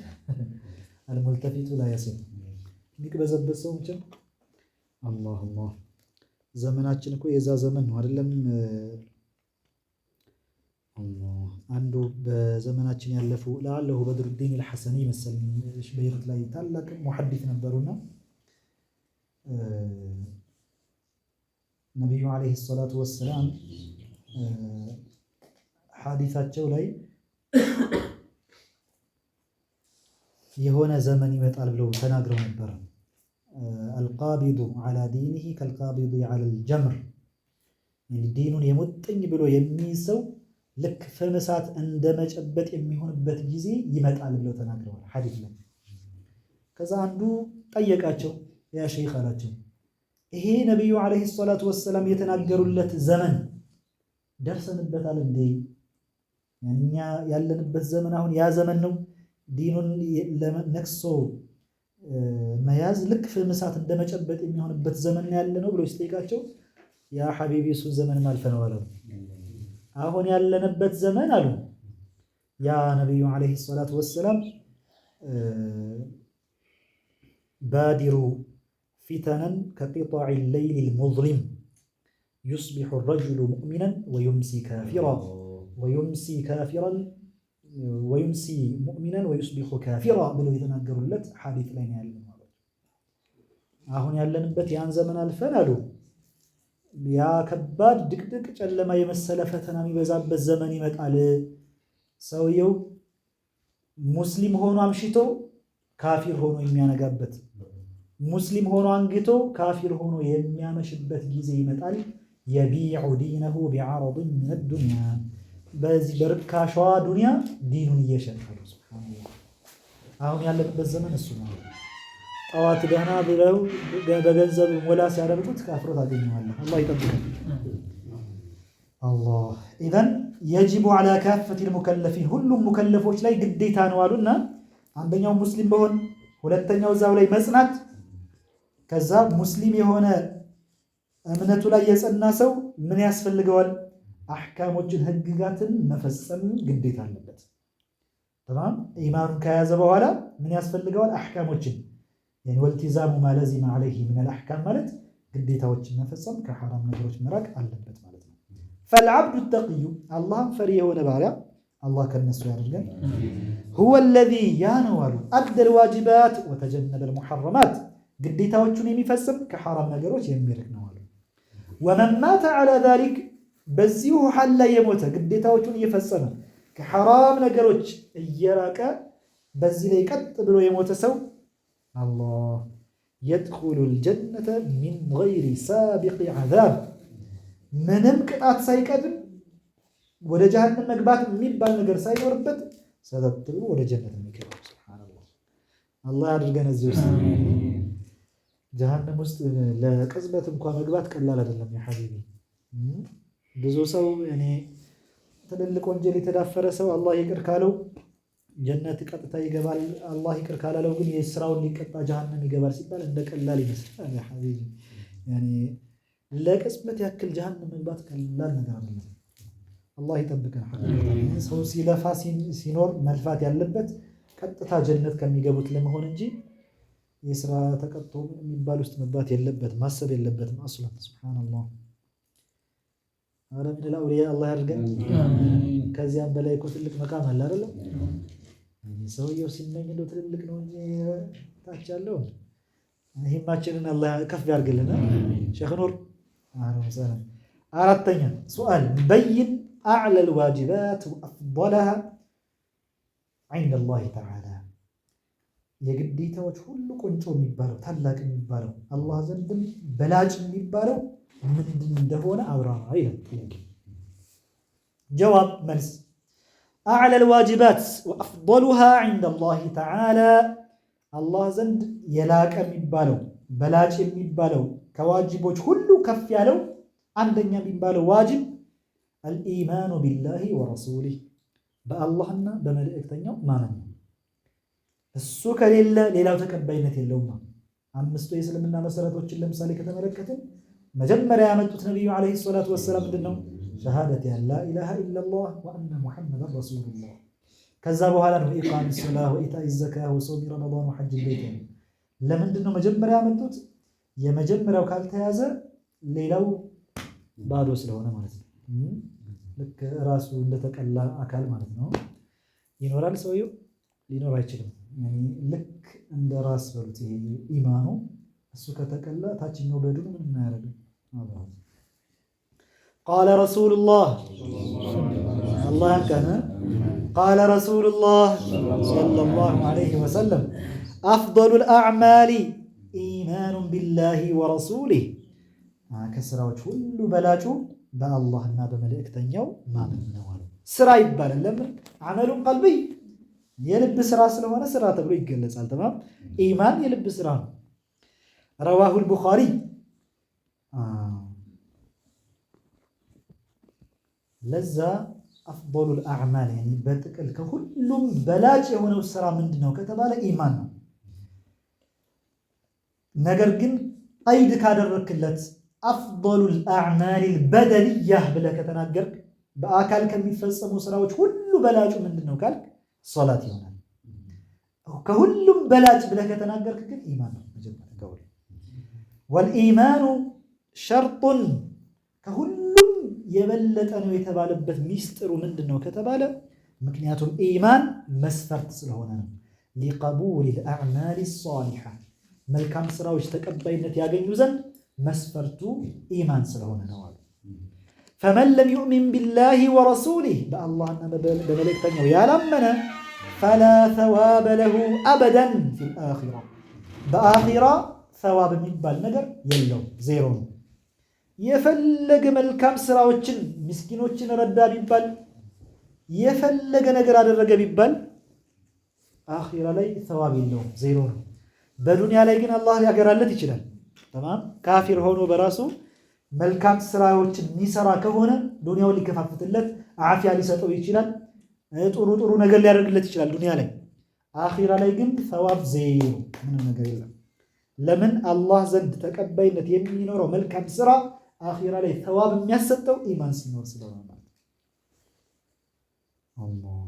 አልሙልተፊቱ ላ የሲም የሚቅበዘበዝ ሰው ብቻ አላህ ዘመናችን እኮ የዛ ዘመን ነው አይደለም? አንዱ በዘመናችን ያለፉ ለአለሁ በድሩዲን አልሐሰኒ መሰለኝ በይሩት ላይ ታላቅ ሙሐዲስ ነበሩና ነቢዩ ዓለይሂ ሰላቱ ወሰላም ሐዲሳቸው ላይ የሆነ ዘመን ይመጣል ብለው ተናግረው ነበር። አልቃቢዱ ዐላ ዲኒሂ ከልቃቢዱ ዐለል ጀምር ዲኑን የሙጥኝ ብሎ የሚይዝ ሰው ልክ ፍም እሳት እንደመጨበጥ የሚሆንበት ጊዜ ይመጣል ብለው ተናግረዋል ሐዲስ ላይ። ከዛ አንዱ ጠየቃቸው፣ ያ ሸይኽ አላቸው፣ ይሄ ነቢዩ ዓለይሂ ሰላቱ ወሰላም የተናገሩለት ዘመን ደርሰንበታል እንዴ? እኛ ያለንበት ዘመን አሁን ያ ዘመን ነው ዲኑን ነክሶ መያዝ ልክ ፍም እሳት እንደመጨበጥ የሚሆንበት ዘመን ያለ ነው ብሎ ሲጠይቃቸው ያ ሐቢቢ እሱን ዘመን አልፈነዋል አሉ። አሁን ያለንበት ዘመን አሉ ያ ነቢዩ ዓለይሂ ሰላቱ ወሰላም ባዲሩ ፊተነን ከቂጣዕ ለይሊል ሙዝሊም ዩስቢሑ ረጁሉ ሙእሚናን ወዩምሲ ካፊራን ወዩምሲ ሙእሚናን ወዩስቢሑ ካፊራ ብለው የተናገሩለት ሐዲስ ላይ ነው ያለው ማለት። አሁን ያለንበት ያን ዘመን አልፈን አሉ ያ ከባድ ድቅድቅ ጨለማ የመሰለ ፈተና የሚበዛበት ዘመን ይመጣል። ሰውየው ሙስሊም ሆኖ አምሽቶ ካፊር ሆኖ የሚያነጋበት፣ ሙስሊም ሆኖ አንግቶ ካፊር ሆኖ የሚያመሽበት ጊዜ ይመጣል። የቢዑ ዲነሁ ቢዐረድን ሚነ ዱንያ በዚህ በርካሿ ዱንያ ዲኑን እየሸጠ ነው። ሱብሃንአላህ አሁን ያለበት ዘመን እሱ ነው። ጠዋት ደህና ብለው በገንዘብ ሞላ ሲያደርጉት ካፍሮ ታገኘዋለህ። አላህ ይጠብቀን። አላህ ኢዘን የጅቡ ዐላ ካፈቲል ሙከለፊን ሁሉም ሙከለፎች ላይ ግዴታ ነው አሉና አንደኛው ሙስሊም በሆን ሁለተኛው እዛው ላይ መጽናት፣ ከዛ ሙስሊም የሆነ እምነቱ ላይ የጸና ሰው ምን ያስፈልገዋል? አሕካሞችን ህግጋትን መፈጸም ግዴታ አለበት። ተማም ኢማኑን ከያዘ በኋላ ምን ያስፈልገዋል? አሕካሞችን ወልቲዛሙ ማ ለዚመ ዐለይሂ ሚነል አሕካም ማለት ግዴታዎችን መፈጸም ከሐራም ነገሮች መራቅ አለበት ማለት ነው። ፈልዐብዱ ተቂዩ አላህን ፈሪ የሆነ ባሪያ አላህ ከነሱ ያደርገን። ሁወ ለዚ ያ ነው አሉ አደል ዋጅባት ወተጀነበል ሙሐረማት ግዴታዎቹን የሚፈጽም ከሐራም ነገሮች የሚርቅ ነው አሉ። ወመን ማተ ዐላ ዛሊክ በዚሁ ሐል ላይ የሞተ ግዴታዎቹን እየፈጸመ ከሐራም ነገሮች እየራቀ በዚህ ላይ ቀጥ ብሎ የሞተ ሰው አላህ የድኹሉል ጀነተ ሚን ገይሪ ሳቢቂ ዐዛብ ምንም ቅጣት ሳይቀድም ወደ ጀሃነም መግባት የሚባል ነገር ሳይኖርበት ሰተት ብሎ ወደ ጀነት የሚገባው። ሱብሃንአላህ አላህ ያድርገን እዚህ ውስጥ። ጀሃነም ውስጥ ለቅጽበት እንኳን መግባት ቀላል አይደለም ያ ሐቢቢ። ብዙ ሰው እኔ ትልልቅ ወንጀል የተዳፈረ ሰው አላህ ይቅር ካለው ጀነት ቀጥታ ይገባል፣ አላህ ይቅር ካላለው ግን የስራውን ሊቀጣ ጀሃነም ይገባል ሲባል እንደ ቀላል ይመስላል ያ ሐቢቢ። ያኔ ለቅጽበት ያክል ጀሃነም መግባት ቀላል ነገር አይደለም። አላህ ይጠብቀን። ሰው ሲለፋ ሲኖር መልፋት ያለበት ቀጥታ ጀነት ከሚገቡት ለመሆን እንጂ የስራ ተቀጥቶ የሚባል ውስጥ መግባት የለበትም፣ ማሰብ የለበትም አስለን። ሱብሃንአላህ አረ ምን ለአውሊያ አላህ ያድርገን። ከዚያም በላይ እኮ ትልቅ መቃም አለ አይደለም? ሰውየው ሲመኝ እንደው ትልልቅ ነው እንጂ ታች ያለው هماتنا الله كف يرجلنا شيخ نور أهلا وسهلا أردتني سؤال بين أعلى الواجبات وأفضلها عند الله تعالى የግዴታዎች ሁሉ ቁንጮ የሚባለው ታላቅ የሚባለው አላህ ዘንድም በላጭ የሚባለው ምንድን እንደሆነ አብራራ ይላል ጥያቄ ጀዋብ መልስ أعلى الواجبات وأفضلها عند الله تعالى الله ዘንድ የላቀ የሚባለው በላጭ የሚባለው ከዋጅቦች ሁሉ ከፍ ያለው አንደኛ የሚባለው ዋጅብ الإيمان بالله ورسوله በአላህና በመልእክተኛው ማመን እሱ ከሌለ ሌላው ተቀባይነት የለውም። አምስቱ የእስልምና መሰረቶችን ለምሳሌ ከተመለከትን መጀመሪያ ያመጡት ነብዩ አለይሂ ሰላቱ ወሰላም ምንድነው? ሸሃደት ላ ኢላሃ ኢላላህ ወአነ ሙሐመደን ረሱሉላህ። ከዛ በኋላ ነው ኢቃም ሰላህ ወኢታኢ ዘካህ ወሶም ረመዳን ወሐጅ ቤት። ለምንድነው መጀመሪያ ያመጡት? የመጀመሪያው ካልተያዘ ሌላው ባዶ ስለሆነ ማለት ነው። ልክ ራሱ እንደተቀላ አካል ማለት ነው። ይኖራል ሰውየው ሊኖር አይችልም። ልክ እንደ ራስ በሉት ይሄ ኢማኑ እሱ ከተቀላ ታችኛው በድኑ ምንም አያደርግም። قال رسول الله الله كان قال رسول الله صلى الله عليه وسلم أفضل الأعمال إيمان بالله ورسوله كسراوች ሁሉ በላጩ በአላህና በመልእክተኛው ማመን ነው አለ። ስራ ይባላል። ለምን አመሉን ቀልቢ የልብ ስራ ስለሆነ ስራ ተብሎ ይገለጻል። ተማም ኢማን የልብ ስራ ነው። رواه البخاري ለዛ أفضل الأعمال يعني በጥቅል ከሁሉም በላጭ የሆነው ስራ ምንድነው ከተባለ ኢማን ነው። ነገር ግን ቀይድ ካደረክለት أفضل الأعمال البدنية ብለህ ከተናገርክ በአካል ከሚፈጸሙ ስራዎች ሁሉ በላጩ ምንድነው ካልክ ሶላት ይሆናል። ከሁሉም በላጭ ብለህ ከተናገርክ ግን ኢማን ነው መጀመሪያ ከሁሉ والإيمان شرط ከሁሉም የበለጠ ነው የተባለበት ሚስጥሩ ምንድነው ከተባለ ምክንያቱም ኢማን መስፈርት ስለሆነ ነው። لقبول الأعمال الصالحة መልካም ስራዎች ተቀባይነት ያገኙ ዘንድ መስፈርቱ ኢማን ስለሆነ ነው አሉ። فمن لم يؤمن بالله ورسوله በአላህና በመልእክተኛው ያላመነ فلا ثواب له أبدا في الآخرة በአኺራ ثواب የሚባል ነገር የለው ዜሮ ነው። የፈለገ መልካም ስራዎችን ምስኪኖችን ረዳ ቢባል የፈለገ ነገር አደረገ ቢባል አኺራ ላይ ثواب የለውም ዜሮ ነው። በዱንያ ላይ ግን አላህ ያገራለት ይችላል። ተማም ካፊር ሆኖ በራሱ መልካም ስራዎችን የሚሰራ ከሆነ ዱንያውን ሊከፋፍትለት አፊያ ሊሰጠው ይችላል። ጥሩ ነገር ሊያደርግለት ይችላል ዱንያ ላይ። አኺራ ላይ ግን ثواب ዜሮ ምንም ነገር የለም። ለምን አላህ ዘንድ ተቀባይነት የሚኖረው መልካም ስራ አኺራ ላይ ثواب የሚያሰጠው ኢማን ሲኖር ስለሆነ ነው። አላህ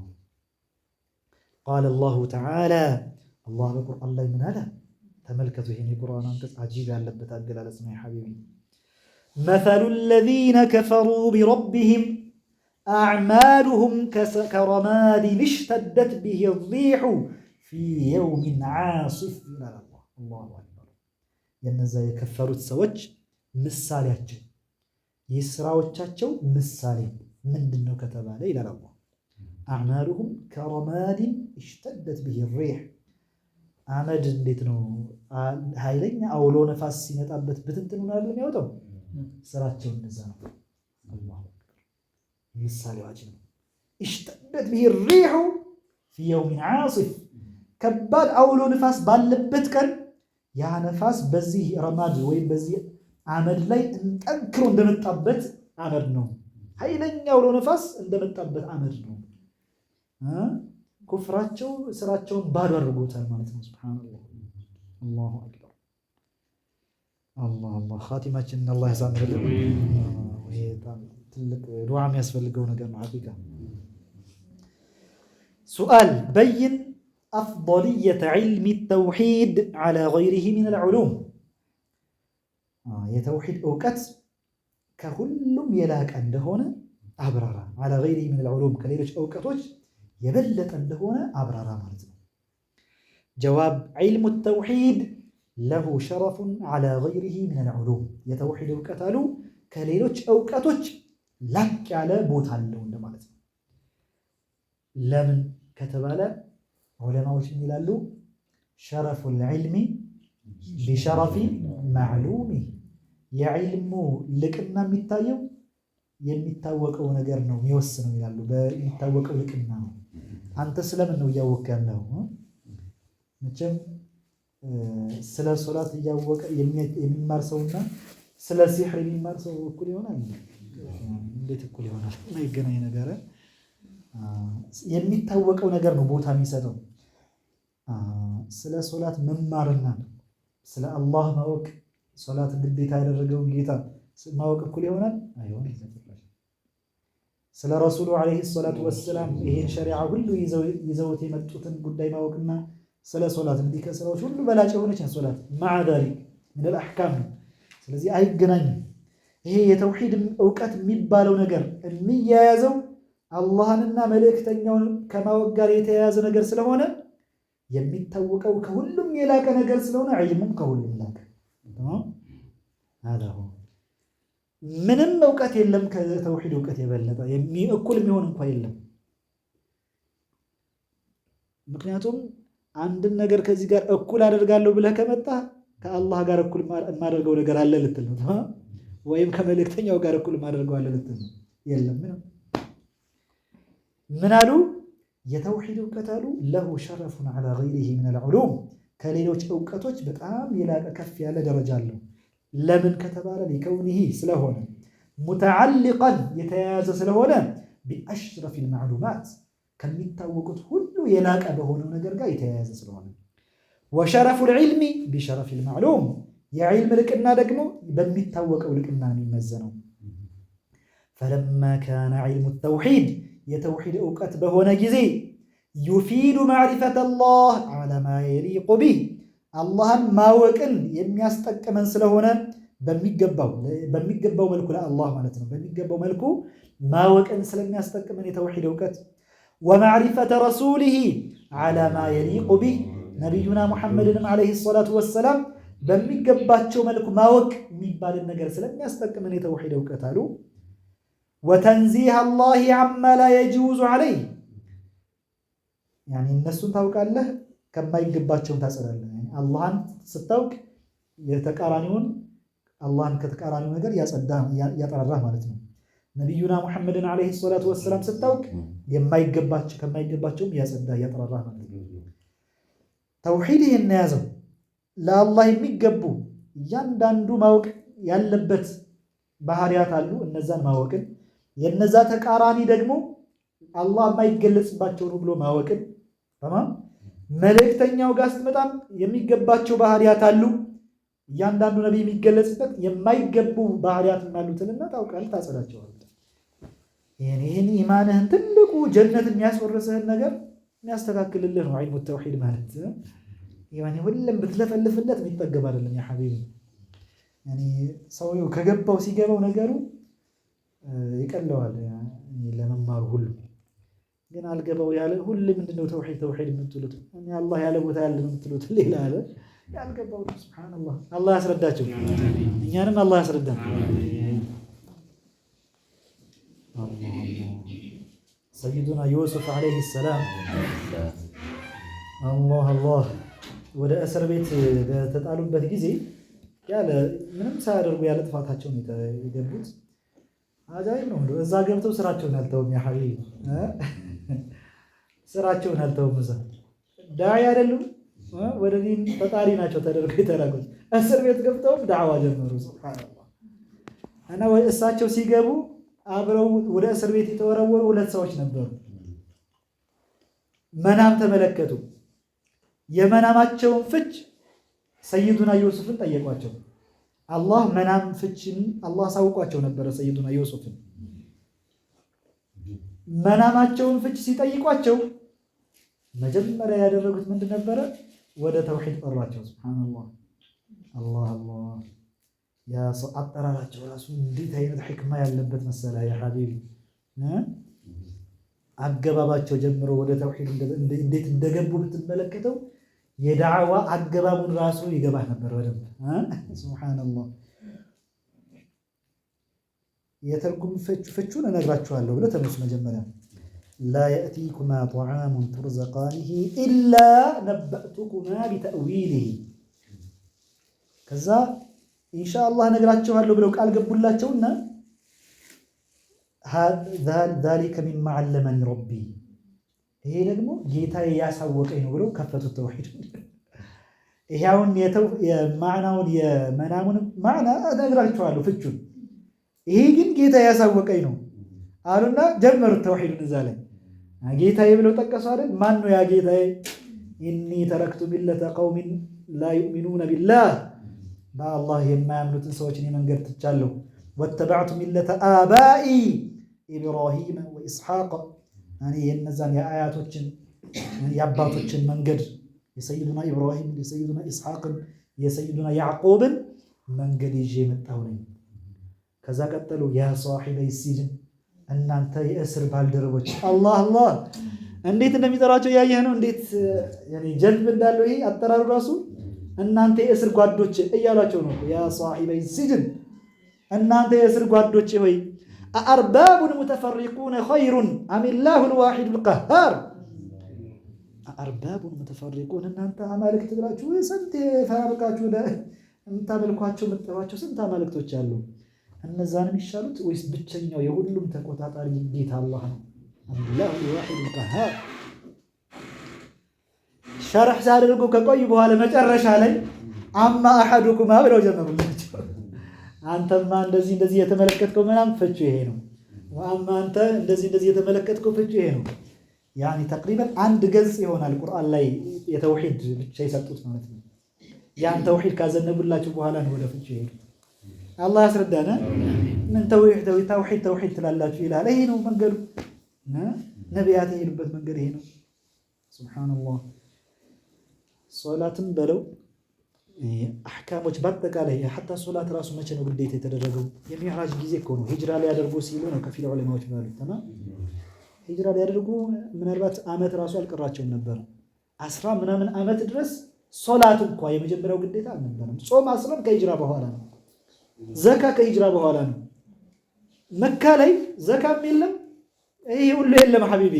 قال الله تعالى الله በቁርአን ላይ ምን አለ? ተመልከቱ ይሄን የቁርአን አንቀጽ አጂብ ያለበት አገላለጽ ነው ሐቢቢ مثل الذين كفروا بربهم أعمالهم كرماد اشتدت به الريح في يوم عاصف إلى الله أكبر የነዛ የከፈሩት ሰዎች ምሳሌያቸው የስራዎቻቸው ምሳሌ ምንድነው ከተባለ ይላል አላህ أعمالهم كرماد اشتدت به الريح አመድ እንዴት ነው ኃይለኛ አውሎ ነፋስ ሲመጣበት ብትንትኑን አለ የሚያወጣው ስራቸው እንደዛ ነው። አላህ ምሳሌ ዋጅብ ነው። اشتدت به الريح في يوم عاصف ከባድ አውሎ ነፋስ ባለበት ቀን ያ ነፋስ በዚህ ረማድ ወይም በዚህ አመድ ላይ እንጠንክሮ እንደመጣበት አመድ ነው። ኃይለኛ አውሎ ነፋስ እንደመጣበት አመድ ነው። ኩፍራቸው ስራቸውን ባዶ አድርጎታል ማለት ነው። ሱብሃንአላህ አላሁ አክበር አላህ ኻቲማችንን አላህ ያሳምርልን። ይሄ ትልቅ ዱዓ የሚያስፈልገው ነገር ነው ሐቂቃ። ሱአል በይን أفضلية علم التوحيد على غيره من العلوم የተውሂድ እውቀት ከሁሉም የላቀ እንደሆነ አብራራ على غيره من العلوم ከሌሎች እውቀቶች የበለጠ እንደሆነ አብራራ ማለት ነው። ጀዋብ علم التوحيد ለሁ ሸረፉን ዐላ ገይሪሂ ሚነል ዑሉም የተውሂድ እውቀት አሉ ከሌሎች እውቀቶች ላቅ ያለ ቦታ አለው እንደማለት ነው። ለምን ከተባለ ዑለማዎች ይላሉ ሸረፉል ዒልሚ ቢሸረፊ ማዕሉሚ የዒልሙ ልቅና የሚታየው የሚታወቀው ነገር ነው የሚወስነው ይላሉ። በሚታወቀው ልቅና ነው። አንተ ስለምን ነው እያወቅህ ያለው? መቼም ስለ ሶላት እያወቀ የሚማር ሰውና ስለ ሲሕር የሚማር ሰው እኩል ይሆናል? እንዴት እኩል ይሆናል? የማይገናኝ ነገር። የሚታወቀው ነገር ነው ቦታ የሚሰጠው። ስለ ሶላት መማርና ስለ አላህ ማወቅ ሶላት ግዴታ ያደረገውን ጌታ ማወቅ እኩል ይሆናል? አይሆንም። ስለ ረሱሉ ዓለይሂ ሰላቱ ወሰላም ይሄን ሸሪዓ ሁሉ ይዘውት የመጡትን ጉዳይ ማወቅና ስለ ሶላት እንዲህ ከስራዎች ሁሉ በላጭ የሆነች ሶላት መዓ ዛሊክ ሚነል አሕካም። ስለዚህ አይገናኝም። ይሄ የተውሂድ እውቀት የሚባለው ነገር የሚያያዘው አላህንና መልእክተኛውን ከማወቅ ጋር የተያያዘ ነገር ስለሆነ የሚታወቀው ከሁሉም የላቀ ነገር ስለሆነ ዒልሙም ከሁሉም ላቀ። ምንም እውቀት የለም ከተውሂድ እውቀት የበለጠ እኩል የሚሆን እንኳ የለም። ምክንያቱም አንድን ነገር ከዚህ ጋር እኩል አደርጋለሁ ብለህ ከመጣ ከአላህ ጋር እኩል የማደርገው ነገር አለ ልትል ነው፣ ወይም ከመልእክተኛው ጋር እኩል የማደርገው አለ ልትል ነው። የለም። ምን አሉ? የተውሂድ እውቀት አሉ ለሁ ሸረፉን ዐላ ገይሪሂ ሚነል ዑሉም ከሌሎች እውቀቶች በጣም የላቀ ከፍ ያለ ደረጃ አለው። ለምን ከተባለ ሊከውኒሂ ስለሆነ ሙተዓሊቀን የተያያዘ ስለሆነ ቢአሽረፊል ማዕሉማት ከሚታወቁት ሁሉ የላቀ በሆነው ነገር ጋር የተያያዘ ስለሆነ ወሸረፉል ዒልሚ ቢሸረፊል ማዕሉም የዒልም ልቅና ደግሞ በሚታወቀው ልቅና የሚመዘነው። ፈለማ ካነ ዒልሙ ተውሂድ የተውሂድ እውቀት በሆነ ጊዜ ዩፊዱ ማዕሪፈተላህ ዐላ ማ የሊቁ ቢህ አላህን ማወቅን የሚያስጠቅመን ስለሆነ በሚገባው መልኩ ለአላህ ማለት ነው። በሚገባው መልኩ ማወቅን ስለሚያስጠቅመን የተውሂድ እውቀት ወማዕሪፈተ ረሱሊሂ ዐላ ማ የሊቁ ቢህ ነቢዩና ሙሐመድንም ዓለይሂ ሰላቱ ወሰላም በሚገባቸው መልኩ ማወቅ የሚባልን ነገር ስለሚያስጠቅመን የተውሂድ እውቀት አሉ። ወተንዚህ አላህ ዐማ ላ የጁዙ ዐለይህ እነሱን ታውቃለህ ከማይገባቸውን ታጸዳለህ። አላህን ስታውቅ የተቃራኒውን አላህን ከተቃራኒው ነገር ያጠራራህ ማለት ነው። ነቢዩና ሙሐመድን ዓለይሂ ሰላቱ ወሰላም ስታውቅ ከማይገባቸውም ያጠራራህ ማለት ነው። ተውሂድ ይህን ያዘው። ለአላህ የሚገቡ እያንዳንዱ ማወቅ ያለበት ባህሪያት አሉ። እነዛን ማወቅን የነዛ ተቃራኒ ደግሞ አላህ የማይገለጽባቸው ነው ብሎ ማወቅን መልእክተኛው ጋር ስትመጣም የሚገባቸው ባህሪያት አሉ። እያንዳንዱ ነቢይ የሚገለጽበት የማይገቡ ባህሪያት አሉትንና ታውቃለህ፣ ታጸዳቸዋለህ። ይህን ኢማንህን ትልቁ ጀነት የሚያስወርስህን ነገር የሚያስተካክልልህ ነው ዒልሙ ተውሂድ ማለት። ሁሉም ብትለፈልፍለት የሚጠገብ አይደለም። ያ ሐቢቢ ሰውየው ከገባው ሲገባው ነገሩ ይቀለዋል ለመማሩ ሁሉ። ግን አልገባው ያለ ሁሉ ምንድነው ተውሂድ የምትሉት? አላህ ያለ ቦታ ያለ ነው የምትሉት ሌላ አለ ያልገባው። ሱብሃንአላህ። አላህ ያስረዳቸው፣ እኛንም አላህ ያስረዳን። ሰይዱና ዩሱፍ ዓለይሂ ሰላም አላህ ወደ እስር ቤት በተጣሉበት ጊዜ ያለ ምንም ሳያደርጉ ያለ ጥፋታቸው ነው የገቡት። አጃይብ ነው። እዛ ገብተው ስራቸውን አልተውም። ያ ሐቢቢ ስራቸውን አልተውም። እዛ ዳዒ አይደሉም፣ ወደ ዲን ፈጣሪ ናቸው ተደርገው የተላኩት። እስር ቤት ገብተውም ዳዕዋ ጀመሩ። ሱብሃንአላህ። እና እሳቸው ሲገቡ አብረው ወደ እስር ቤት የተወረወሩ 2 ሰዎች ነበሩ። መናም ተመለከቱ። የመናማቸውን ፍች ሰይዱና ዩሱፍን ጠየቋቸው። አላህ መናም ፍችን አላህ አሳውቋቸው ነበረ። ሰይዱና ዩሱፍን መናማቸውን ፍች ሲጠይቋቸው መጀመሪያ ያደረጉት ምንድን ነበረ? ወደ ተውሂድ ጠሯቸው። ሱብሃንአላህ። አላህ ያ ሰው አጠራራቸው ራሱ እንዴት አይነት ሕክማ ያለበት መሰለ ያ ሐቢቢ። አገባባቸው ጀምሮ ወደ ተውሂድ እንዴት እንደገቡ ብትመለከተው የዳዕዋ አገባቡን ራሱ ይገባህ ነበር በደንብ። ሱብሃንአላህ። የተርጉም ፍቹን እነግራችኋለሁ ብለህ ተነሱ። መጀመሪያ ላ የእቲኩማ ጠዓሙን ቱርዘቃኒሂ ኢላ ነበእቱኩማ ቢተእዊሊሂ። ከዛ ኢንሻአላህ እነግራችኋለሁ ብለው ቃል ገቡላቸውና ዛሊከ ሚማ ዐለመኒ ረቢ፣ ይሄ ደግሞ ጌታዬ ያሳወቀኝ ነው ብለው ከፈቱት ተውሂድ። ይሄውን የማዕናውን የመናሙን ማዕና እነግራችኋለሁ ፍቹን፣ ይሄ ግን ጌታዬ ያሳወቀኝ ነው አሉና ጀመሩት ተውሂድን። እዛ ላይ ጌታዬ ብለው ጠቀሱ አይደል? ማን ነው ያ ጌታዬ? ኢኒ ተረክቱ ሚለተ ቀውሚን ላ ዩእሚኑነ ቢላህ፣ በአላህ የማያምኑትን ሰዎችን የመንገድ ትቻለሁ። ወተበዕቱ ሚለተ አባኢ ኢብራሂም ወኢስሐቅ፣ እኔ የነዛን የአያቶችን የአባቶችን መንገድ የሰይዱና ኢብራሂም የሰይዱና ኢስሐቅን የሰይዱና ያዕቆብን መንገድ ይዤ የመጣሁ ነኝ። ከዛ ቀጠሉ ያ ሷሒበይ ሲጅን፣ እናንተ የእስር ባልደረቦች። አላህ አላህ እንዴት እንደሚጠራቸው ያየህ ነው። እንዴት ጀልብ እንዳለው ይሄ አጠራሩ ራሱ እናንተ የእስር ጓዶች እያሏቸው ነው። ያ ሷሒበይ ሲጅን፣ እናንተ የእስር ጓዶች ሆይ አአርባቡን ሙተፈሪቁነ ኸይሩን አሚላሁል ዋሒዱል ቀሃር። አአርባቡን ሙተፈሪቁን፣ እናንተ አማልክት ብላችሁ ስንት ፈራርቃችሁ የምታመልኳቸው የምትጠሯቸው ስንት አማልክቶች አሉ። እነዛን የሚሻሉት ወይስ ብቸኛው የሁሉም ተቆጣጣሪ ጌታ አላህ ነው? አሚላሁል ዋሒዱል ቀሃር። ሸርሕ ሲያደርጉ ከቆዩ በኋላ መጨረሻ ላይ አማ አሐዱኩማ ብለው ጀመሩላቸው። አንተማ እንደዚህ እንደዚህ የተመለከትከው ምናምን ፍቹ ይሄ ነው። ወአማ አንተ እንደዚህ እንደዚህ የተመለከትከው ፍቹ ይሄ ነው። ያኒ ተቅሪበን አንድ ገጽ ይሆናል ቁርአን ላይ የተውሂድ ብቻ የሰጡት ማለት ነው። ያን ተውሂድ ካዘነቡላችሁ በኋላ ነው ወደ ፍቹ ይሄ። አላህ ያስረዳና ምን ተውሂድ ትላላችሁ ይላል። ይሄ ነው መንገዱ። ነቢያት የሄዱበት መንገድ ይሄ ነው። ሱብሃንአላህ። ሶላትም በለው አሕካሞች በአጠቃላይ ሐታ ሶላት ራሱ መቼ ነው ግዴታ የተደረገው? የሚዕራጅ ጊዜ እኮ ነው። ሂጅራ ሊያደርጉ ሲሉ ነው ከፊል ዑለማዎች ባሉት እና ሂጅራ ሊያደርጉ ምናልባት ዓመት ራሱ አልቀራቸውም ነበር። 10 ምናምን ዓመት ድረስ ሶላት እንኳ የመጀመሪያው ግዴታ አልነበረም። ጾም አስለም ከሂጅራ በኋላ ነው። ዘካ ከሂጅራ በኋላ ነው። መካ ላይ ዘካም የለም፣ ይሄ ሁሉ የለም ሐቢቢ።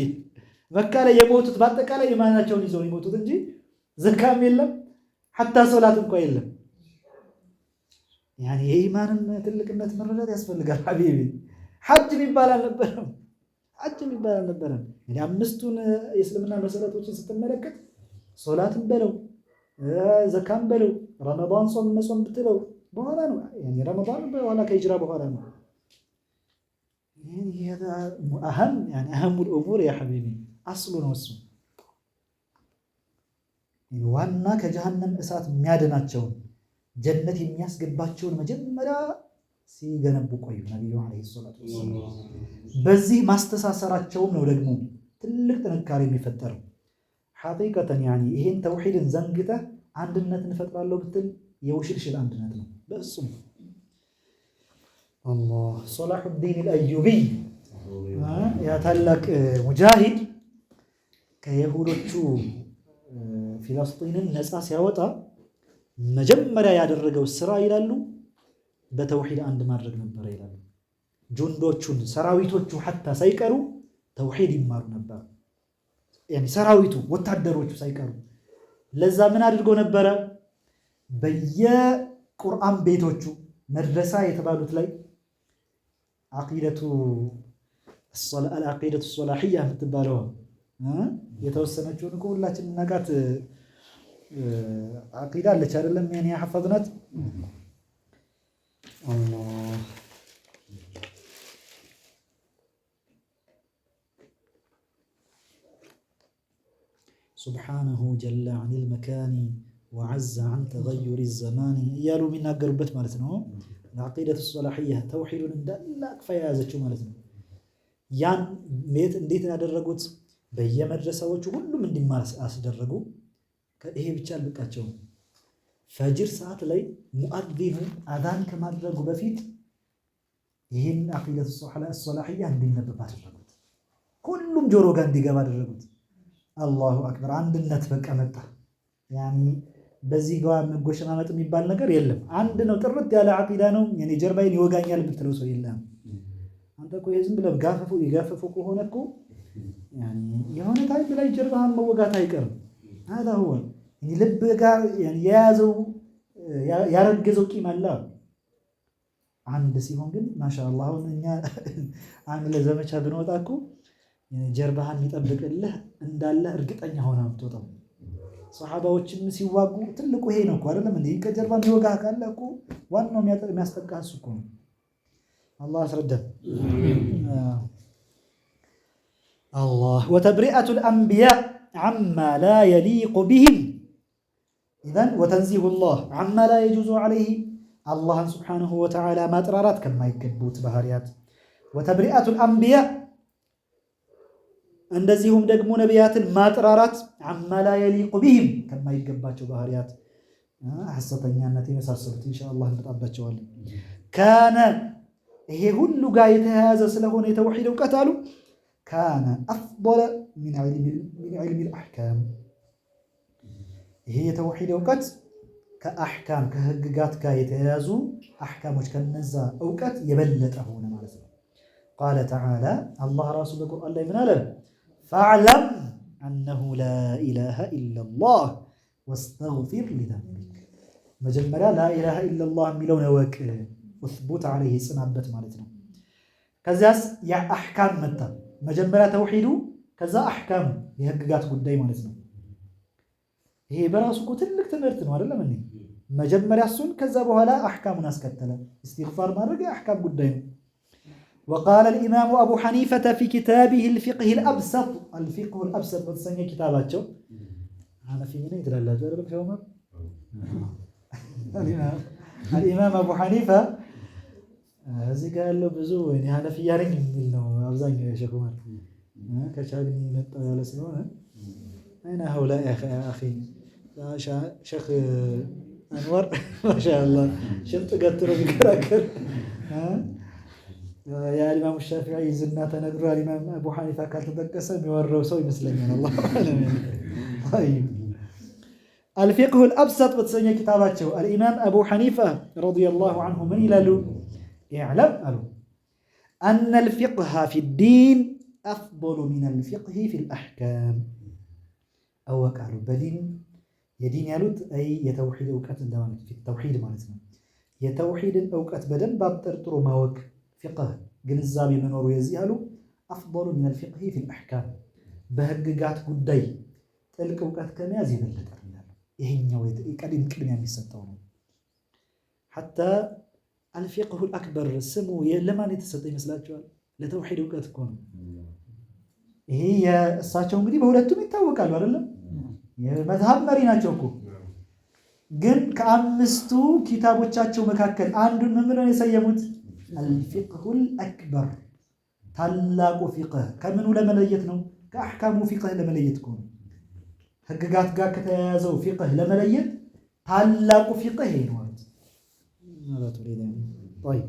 መካ ላይ የሞቱት በአጠቃላይ ኢማናቸውን ይዘው የሞቱት እንጂ ዘካም የለም ሐታ ሶላት እንኳ የለም። ያኒ የኢማንን ትልቅነት መረዳት ያስፈልጋል ሐቢቢ። ሐጅ የሚባል አልነበረም። እንግዲህ አምስቱን የእስልምና መሰረቶችን ስትመለከት ሶላትን በለው ዘካም በለው ረመዳን ጾም መጾም ብትለው በኋላ ነው። ያኒ ረመዳን በኋላ ከሂጅራ በኋላ ነው። ይሄ አህሙል ኡሙር ያ ሐቢቢ አስሉ ነው እሱ። ዋና ከጀሃነም እሳት የሚያድናቸውን ጀነት የሚያስገባቸውን መጀመሪያ ሲገነቡ ቆዩ ነብዩ አለይሂ ሰላቱ ወሰላም። በዚህ ማስተሳሰራቸውም ነው ደግሞ ትልቅ ጥንካሬ የሚፈጠረው። ሐቂቀተን ያኒ ይሄን ተውሂድን ዘንግተህ አንድነትን እፈጥራለሁ ብትል የውሽልሽል አንድነት ነው በእሱም። አላህ ሶላሁዲን አልአዩቢ ያ ታላቅ ሙጃሂድ ከይሁዶቹ ፊለስጢንን ነፃ ሲያወጣ መጀመሪያ ያደረገው ስራ ይላሉ በተውሂድ አንድ ማድረግ ነበር ይላሉ። ጁንዶቹን ሰራዊቶቹ ሐታ ሳይቀሩ ተውሂድ ይማሩ ነበር። ያኒ ሰራዊቱ ወታደሮቹ ሳይቀሩ። ለዛ ምን አድርጎ ነበረ? በየቁርአን ቤቶቹ መድረሳ የተባሉት ላይ አቂደቱ ሶላሕያ የምትባለው የተወሰነችውን እኮ ሁላችን እናቃት አቂዳ አለች አይደለም? ያኔ ያሐፈዝናት አላህ ሱብሓነሁ ጀለ ዐኒል መካኒ ወዐዘ ዐን ተገዩሪ ዘማኒ እያሉ የሚናገሩበት ማለት ነው። አቂደቱ ሶላሕያ ተውሂዱን እንዳለ አቅፋ የያዘችው ማለት ነው። ያን እንዴት ያደረጉት? በየመድረሳዎቹ ሁሉም እንዲማር አስደረጉ። ይሄ ብቻ አልበቃቸውም። ፈጅር ሰዓት ላይ ሙአዚኑ አዛን ከማድረጉ በፊት ይህን አቂደቱ ሶላሕያ እንዲነበብ አደረጉት። ሁሉም ጆሮ ጋር እንዲገባ አደረጉት። አላሁ አክበር። አንድነት በቃ መጣ። ያኒ በዚህ ጋር መጎሸማመጥ የሚባል ነገር የለም። አንድ ነው፣ ጥርት ያለ አቂዳ ነው። የኔ ጀርባዬን ይወጋኛል የምትለው ሰው የለም። አንተ እኮ ዝም ብለህ ይጋፈፉ ከሆነ እኮ ያኒ የሆነ ታይም ላይ ጀርባህን መወጋት አይቀርም። هذا هو ልብ ጋር የያዘው ያረገዘው ቂም አለ። አንድ ሲሆን ግን ማሻአላህ አሁን እኛ አንድ ለዘመቻ ብንወጣ እኮ ጀርባህን የሚጠብቅልህ እንዳለ እርግጠኛ ሆነ የምትወጣው። ሰሃባዎችም ሲዋጉ ትልቁ ይሄ ነው እኮ አይደለም እንዴ? ከጀርባ የሚወጋህ ካለ እኮ ዋናው የሚያስጠቃህ እሱ እኮ ነው። አላህ አስረዳን። አላህ ወተብሪአቱ الأنبياء عما لا يليق بهم إذن وتنزيه الله عما لا يجوز عليه الله سبحانه وتعالى ما ترارات كما يكبوت بهاريات وتبرئة الأنبياء እንደዚሁም ደግሞ ነቢያትን ማጥራራት عما لا يليق بهم كما يكباتቸው ባህሪያት ሐሰተኛነት የመሳሰሉት ኢንሻአላህ እንጣባቸዋለን። ካነ ይሄ ሁሉ ጋር የተያያዘ ስለሆነ የተውሂድ ዕውቀት አሉ ካነ አፍضل من علم الأحكام ይሄ የተውሂድ ዕውቀት ከአሕካም ከህግጋት ጋር የተያያዙ አሕካሞች ከነዛ ዕውቀት የበለጠ ሆነ ማለት ነው። ቃለ ተዓላ አላህ ራሱ በቁርአን ላይ ምን አለ? ፈዕለም አነሁ ላ ኢላሃ ኢለላህ ወስተግፊር ሊዘንቢክ። መጀመሪያ ላ ኢላሃ ኢለላህ የሚለውን እወቅ፣ ወስቡት ዐለይሂ ጽናበት ማለት ነው። ከዚያስ የአሕካም መጣ። መጀመሪያ ተውሂዱ፣ ከዛ አሕካሙ የህግጋት ጉዳይ ማለት ነው። ይሄ በራሱ እኮ ትልቅ ትምህርት ነው አይደለም እንዴ? መጀመሪያ እሱን ከዛ በኋላ አሕካሙን አስከተለ። ኢስቲግፋር ማድረግ የአሕካም ጉዳይ ነው። وقال الإمام أبو حنيفة في كتابه الفقه الأبسط በተሰኘ ኪታባቸው ሐነፊ ነኝ ትላላችሁ አይደል? ከውመር الإمام أبو حنيفة እዚህ ጋር ያለው ብዙ እኔ ሐነፊያ ነኝ የሚል ነው አብዛኛው የሼክ ዑመር ከቻግኒ መጣው ያለ ስለሆነ አይና هؤلاء يا أخي ሼክ አንዋር ማሻአላህ ሽንጥ ገትሮ ቢከራከር የኢማም ሻፊዒ ዝና ተነግሯል። ኢማም አቡ ሐኒፋ ካልተጠቀሰ የሚወረው ሰው ይመስለኛል። አላህ አለም። طيب الفقه الأبسط በተሰኘ ኪታባቸው الإمام أبو حنيفة رضي الله عنه ምን ይላሉ? اعلم አሉ أن الفقه في الدين أفضل من الفقه في الأحكام أوك አሉ በዲን የዲን ያሉት አይ የተውሂድ ዕውቀት እንደማለት ነው። ተውሂድ ማለት ነው የተውሂድን ዕውቀት በደንብ አብጠርጥሮ ማወቅ ፍቅህ ግንዛቤ መኖሩ የዚህ አሉ أفضل من الفقه في الأحكام በህግጋት ጉዳይ ጥልቅ ዕውቀት ከመያዝ የበለጠ ነው። ይሄኛው ቅድሚያ የሚሰጠው ነው። حتى الفقه الأكبر ስሙ ለማን የተሰጠ ይመስላችኋል? ለተውሂድ ዕውቀት እኮ ነው። ይሄ የእሳቸው እንግዲህ በሁለቱም ይታወቃሉ አይደለም? የመዝሀብ መሪ ናቸው እኮ። ግን ከአምስቱ ኪታቦቻቸው መካከል አንዱን ምን ብለው የሰየሙት? አልፊቅሁል አክበር ታላቁ ፊቅህ። ከምኑ ለመለየት ነው? ከአሕካሙ ፊቅህ ለመለየት እኮ ነው። ህግጋት ጋር ከተያያዘው ፊቅህ ለመለየት ታላቁ ፊቅህ ይሄ ነው ማለት طيب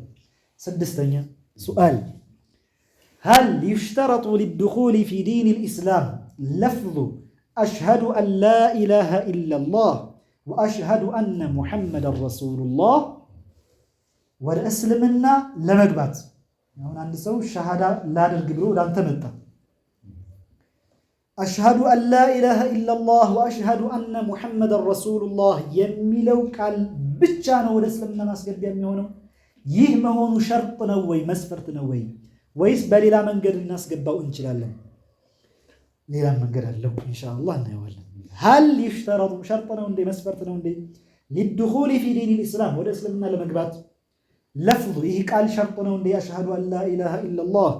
ስድስተኛ ሱአል هل يشترط للدخول في دين الإسلام لفظ أشهد أن لا إله إلا الله وأشهد أن محمد رسول الله والأسلمنا لمقبات يعني عند سو الشهادة لا نرقبه ولا نتمتع أشهد أن لا إله إلا الله وأشهد أن محمد رسول الله يميلو قال بتشانو والأسلمنا ناس قد يميونه يهمهون شرط نووي مسفرت نووي ويس بليلا من قد الناس قبوا انشلالهم ليلا من قد له إن شاء الله نيوالهم هل يشترط شرطنا وندي مسفرتنا وندي للدخول في دين الإسلام والإسلامنا لمقبات لفظ إيه قال شرطنا وندي أشهد أن لا إله إلا الله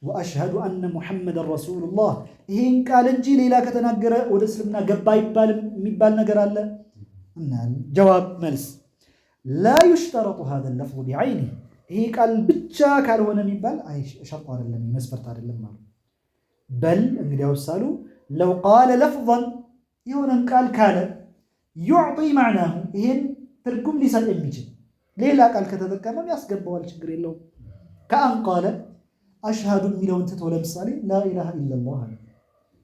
وأشهد أن محمد رسول الله إيه قال انجي ليلا كتناقر والإسلامنا قبا يبال نقر الله جواب ملس لا يشترط هذا اللفظ بعينه إيه قال بتشا قال هو نميبال أي شرط على اللمي مسفرت على اللمي بل انقل يوصلوا لو قال لفظا يونا قال كان يعطي معناه إيه تركم لسان الميجن ليه لا قال كتذكر ما يسقبوا الشجر له كأن قال أشهد ملون تتولى بصالي لا إله إلا الله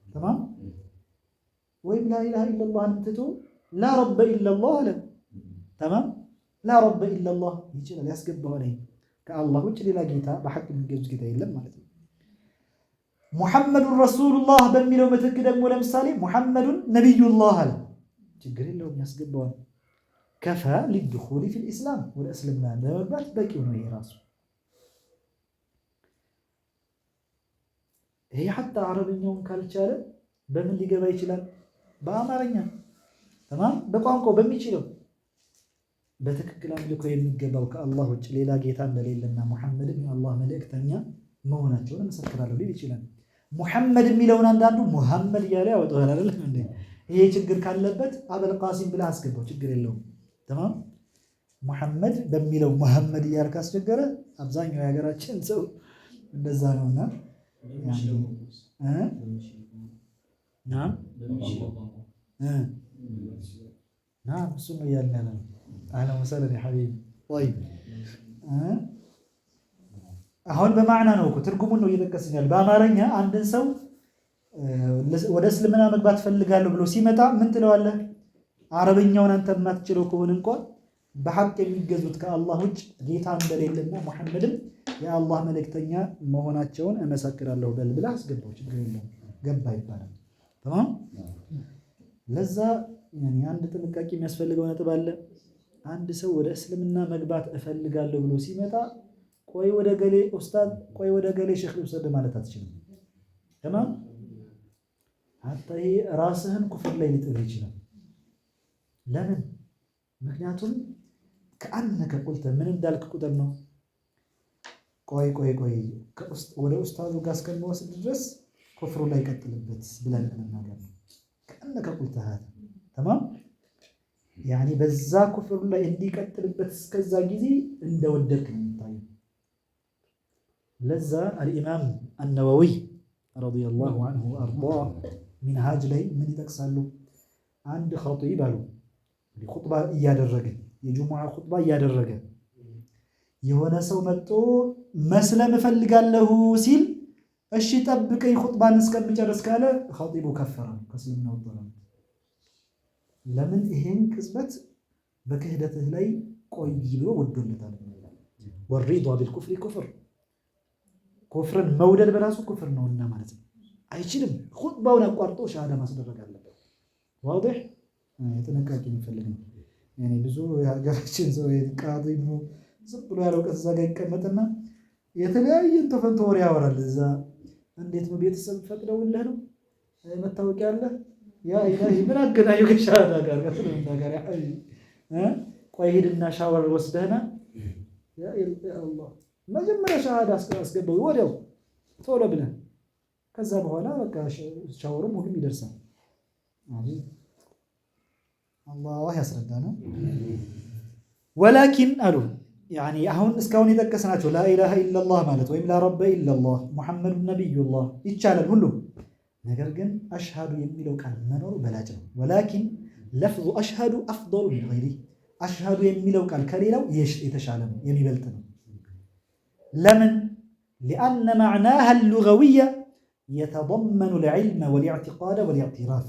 تمام وإن لا إله إلا الله نمتتو ላ ረበ ኢለላህ አለ። ተማም ላ ረበ ኢለላህ ይችላል፣ ያስገባዋል። ይሄ ከአላህ ውጭ ሌላ ጌታ በሐቅ የሚገዙት ጌታ የለም ማለት ነው። ሙሐመዱን ረሱሉላህ በሚለው ምትክ ደግሞ ለምሳሌ ሙሐመዱን ነቢዩላህ አለ፣ ችግር የለውም ያስገባዋል። ከፋ ሊድኹሊ ፊል ኢስላም ወደ እስልምና ለመግባት በቂው ነው ይሄ ራሱ። ይሄ ሐታ አረብኛውን ካልቻለ በምን ሊገባ ይችላል? በአማርኛ ተማም በቋንቋው በሚችለው በትክክል አምልኮ የሚገባው ከአላህ ውጭ ሌላ ጌታ እንደሌለና ሙሐመድን የአላህ መልእክተኛ መሆናቸውን እመሰክራለሁ ሊል ይችላል። ሙሐመድ የሚለውን አንዳንዱ ሙሐመድ እያለ ያወጣዋል አይደለም እንዴ? ይሄ ችግር ካለበት አበል ቃሲም ብለህ አስገባው፣ ችግር የለውም። ተማም ሙሐመድ በሚለው ሙሐመድ እያልክ አስቸገረ። አብዛኛው የሀገራችን ሰው እንደዛ ነውና ናም እሱ ነው እያልን ያለ ነው። አህለን ወሰህለን ያ ሐቢቢ። ጠይብ አሁን በማዕና ነው እኮ ትርጉሙን ነው እየጠቀስን ያለ። በአማርኛ አንድን ሰው ወደ እስልምና መግባት ፈልጋለሁ ብሎ ሲመጣ ምን ትለዋለህ? አረብኛውን አንተ የማትችለው ከሆነ እንኳን በሐቅ የሚገዙት ከአላህ ውጭ ጌታ እንደሌለና ሙሐመድም የአላህ መልእክተኛ መሆናቸውን እመሰክራለሁ በል ብለህ አስገባው፣ ችግር የለውም። ገባ ይባላል። ተማም ለዛ አንድ ጥንቃቄ የሚያስፈልገው ነጥብ አለ። አንድ ሰው ወደ እስልምና መግባት እፈልጋለሁ ብሎ ሲመጣ ቆይ ወደ ገሌ ኡስታዝ፣ ቆይ ወደ ገሌ ሼክ ልውሰድ ማለት አትችልም። ተማም ሐታ ይሄ ራስህን ኩፍር ላይ ሊጥልህ ይችላል። ለምን? ምክንያቱም ከአንነከ ቁልተ ምን እንዳልክ ቁጥር ነው። ቆይ ወደ ኡስታዙ ጋር እስከሚወስድ ድረስ ኩፍሩ ላይ ቀጥልበት ብለን መናገር ነው። ከአንነከ ቁልተ ተማም ያኒ በዛ ኩፍሩ ላይ እንዲቀጥልበት እስከዛ ጊዜ እንደወደድክ ነው የሚታየው። ለዛ አልኢማም አነወዊ ረዲየላሁ ዐንሁ ወአርዳህ ሚንሃጅ ላይ ምን ይጠቅሳሉ? አንድ ኸጢብ አሉ ኹጥባ እያደረገ የጁሙዓ ኹጥባ እያደረገ የሆነ ሰው መጥቶ መስለም እፈልጋለሁ ሲል እሺ ጠብቀኝ ኹጥባን እስከምጨርስ ካለ ኸጢቡ ከፈረ፣ ከእስልምና ወጣ። ለምን? ይሄን ቅጽበት በክህደትህ ላይ ቆይ ብሎ ወዶለታል። ወሪዷ ቢልኩፍሪ ኩፍር፣ ኩፍርን መውደድ በራሱ ኩፍር ነውና ማለት ነው። አይችልም። ኹጥባውን አቋርጦ ሻሃዳ ማስደረግ አለበት። ዋضح ጥንቃቄ የሚፈልግ ነው። ያኔ ብዙ የሀገራችን ሰው ቃዲ ነው ዝም ብሎ ያለው እውቀት እዛ ጋር ይቀመጥና የተለያየ ተፈንቶ ወሬ ያወራል። እዛ እንዴት ነው ቤተሰብ ፈቅደውልህ ነው መታወቂያ አለ ያ ኢላሂ ምን አገናኘው ከሻሃዳ ጋር ከስልምና ጋር? ያ ቆይ ሂድና ሻወር ወስደህና ያ አላህ መጀመሪያ ሻሃዳ አስገባው ወዲያው ቶሎ ብለህ ከዛ በኋላ በቃ ሻወሩም ሁሉም ይደርሳል። አላህ ያስረዳና። ወላኪን አሉ ያኒ አሁን እስካሁን የጠቀስናቸው ላኢላሃ ኢለላህ ማለት ወይም ላረበ ኢለላህ ሙሐመዱን ነቢዩላህ ይቻላል ሁሉም። ነገር ግን አሽሃዱ የሚለው ቃል መኖሩ በላጭ ነው። ወላኪን ለፍዙ አሽሃዱ አፍደሉ ሚን ገይሪህ፣ አሽሃዱ የሚለው ቃል ከሌላው የተሻለ ነው፣ የሚበልጥ ነው። ለምን? ሊአነ መዕናሃ ሉገዊየ የተضመኑ ልዕልመ ወልኢዕቲቃደ ወልኢዕቲራፍ።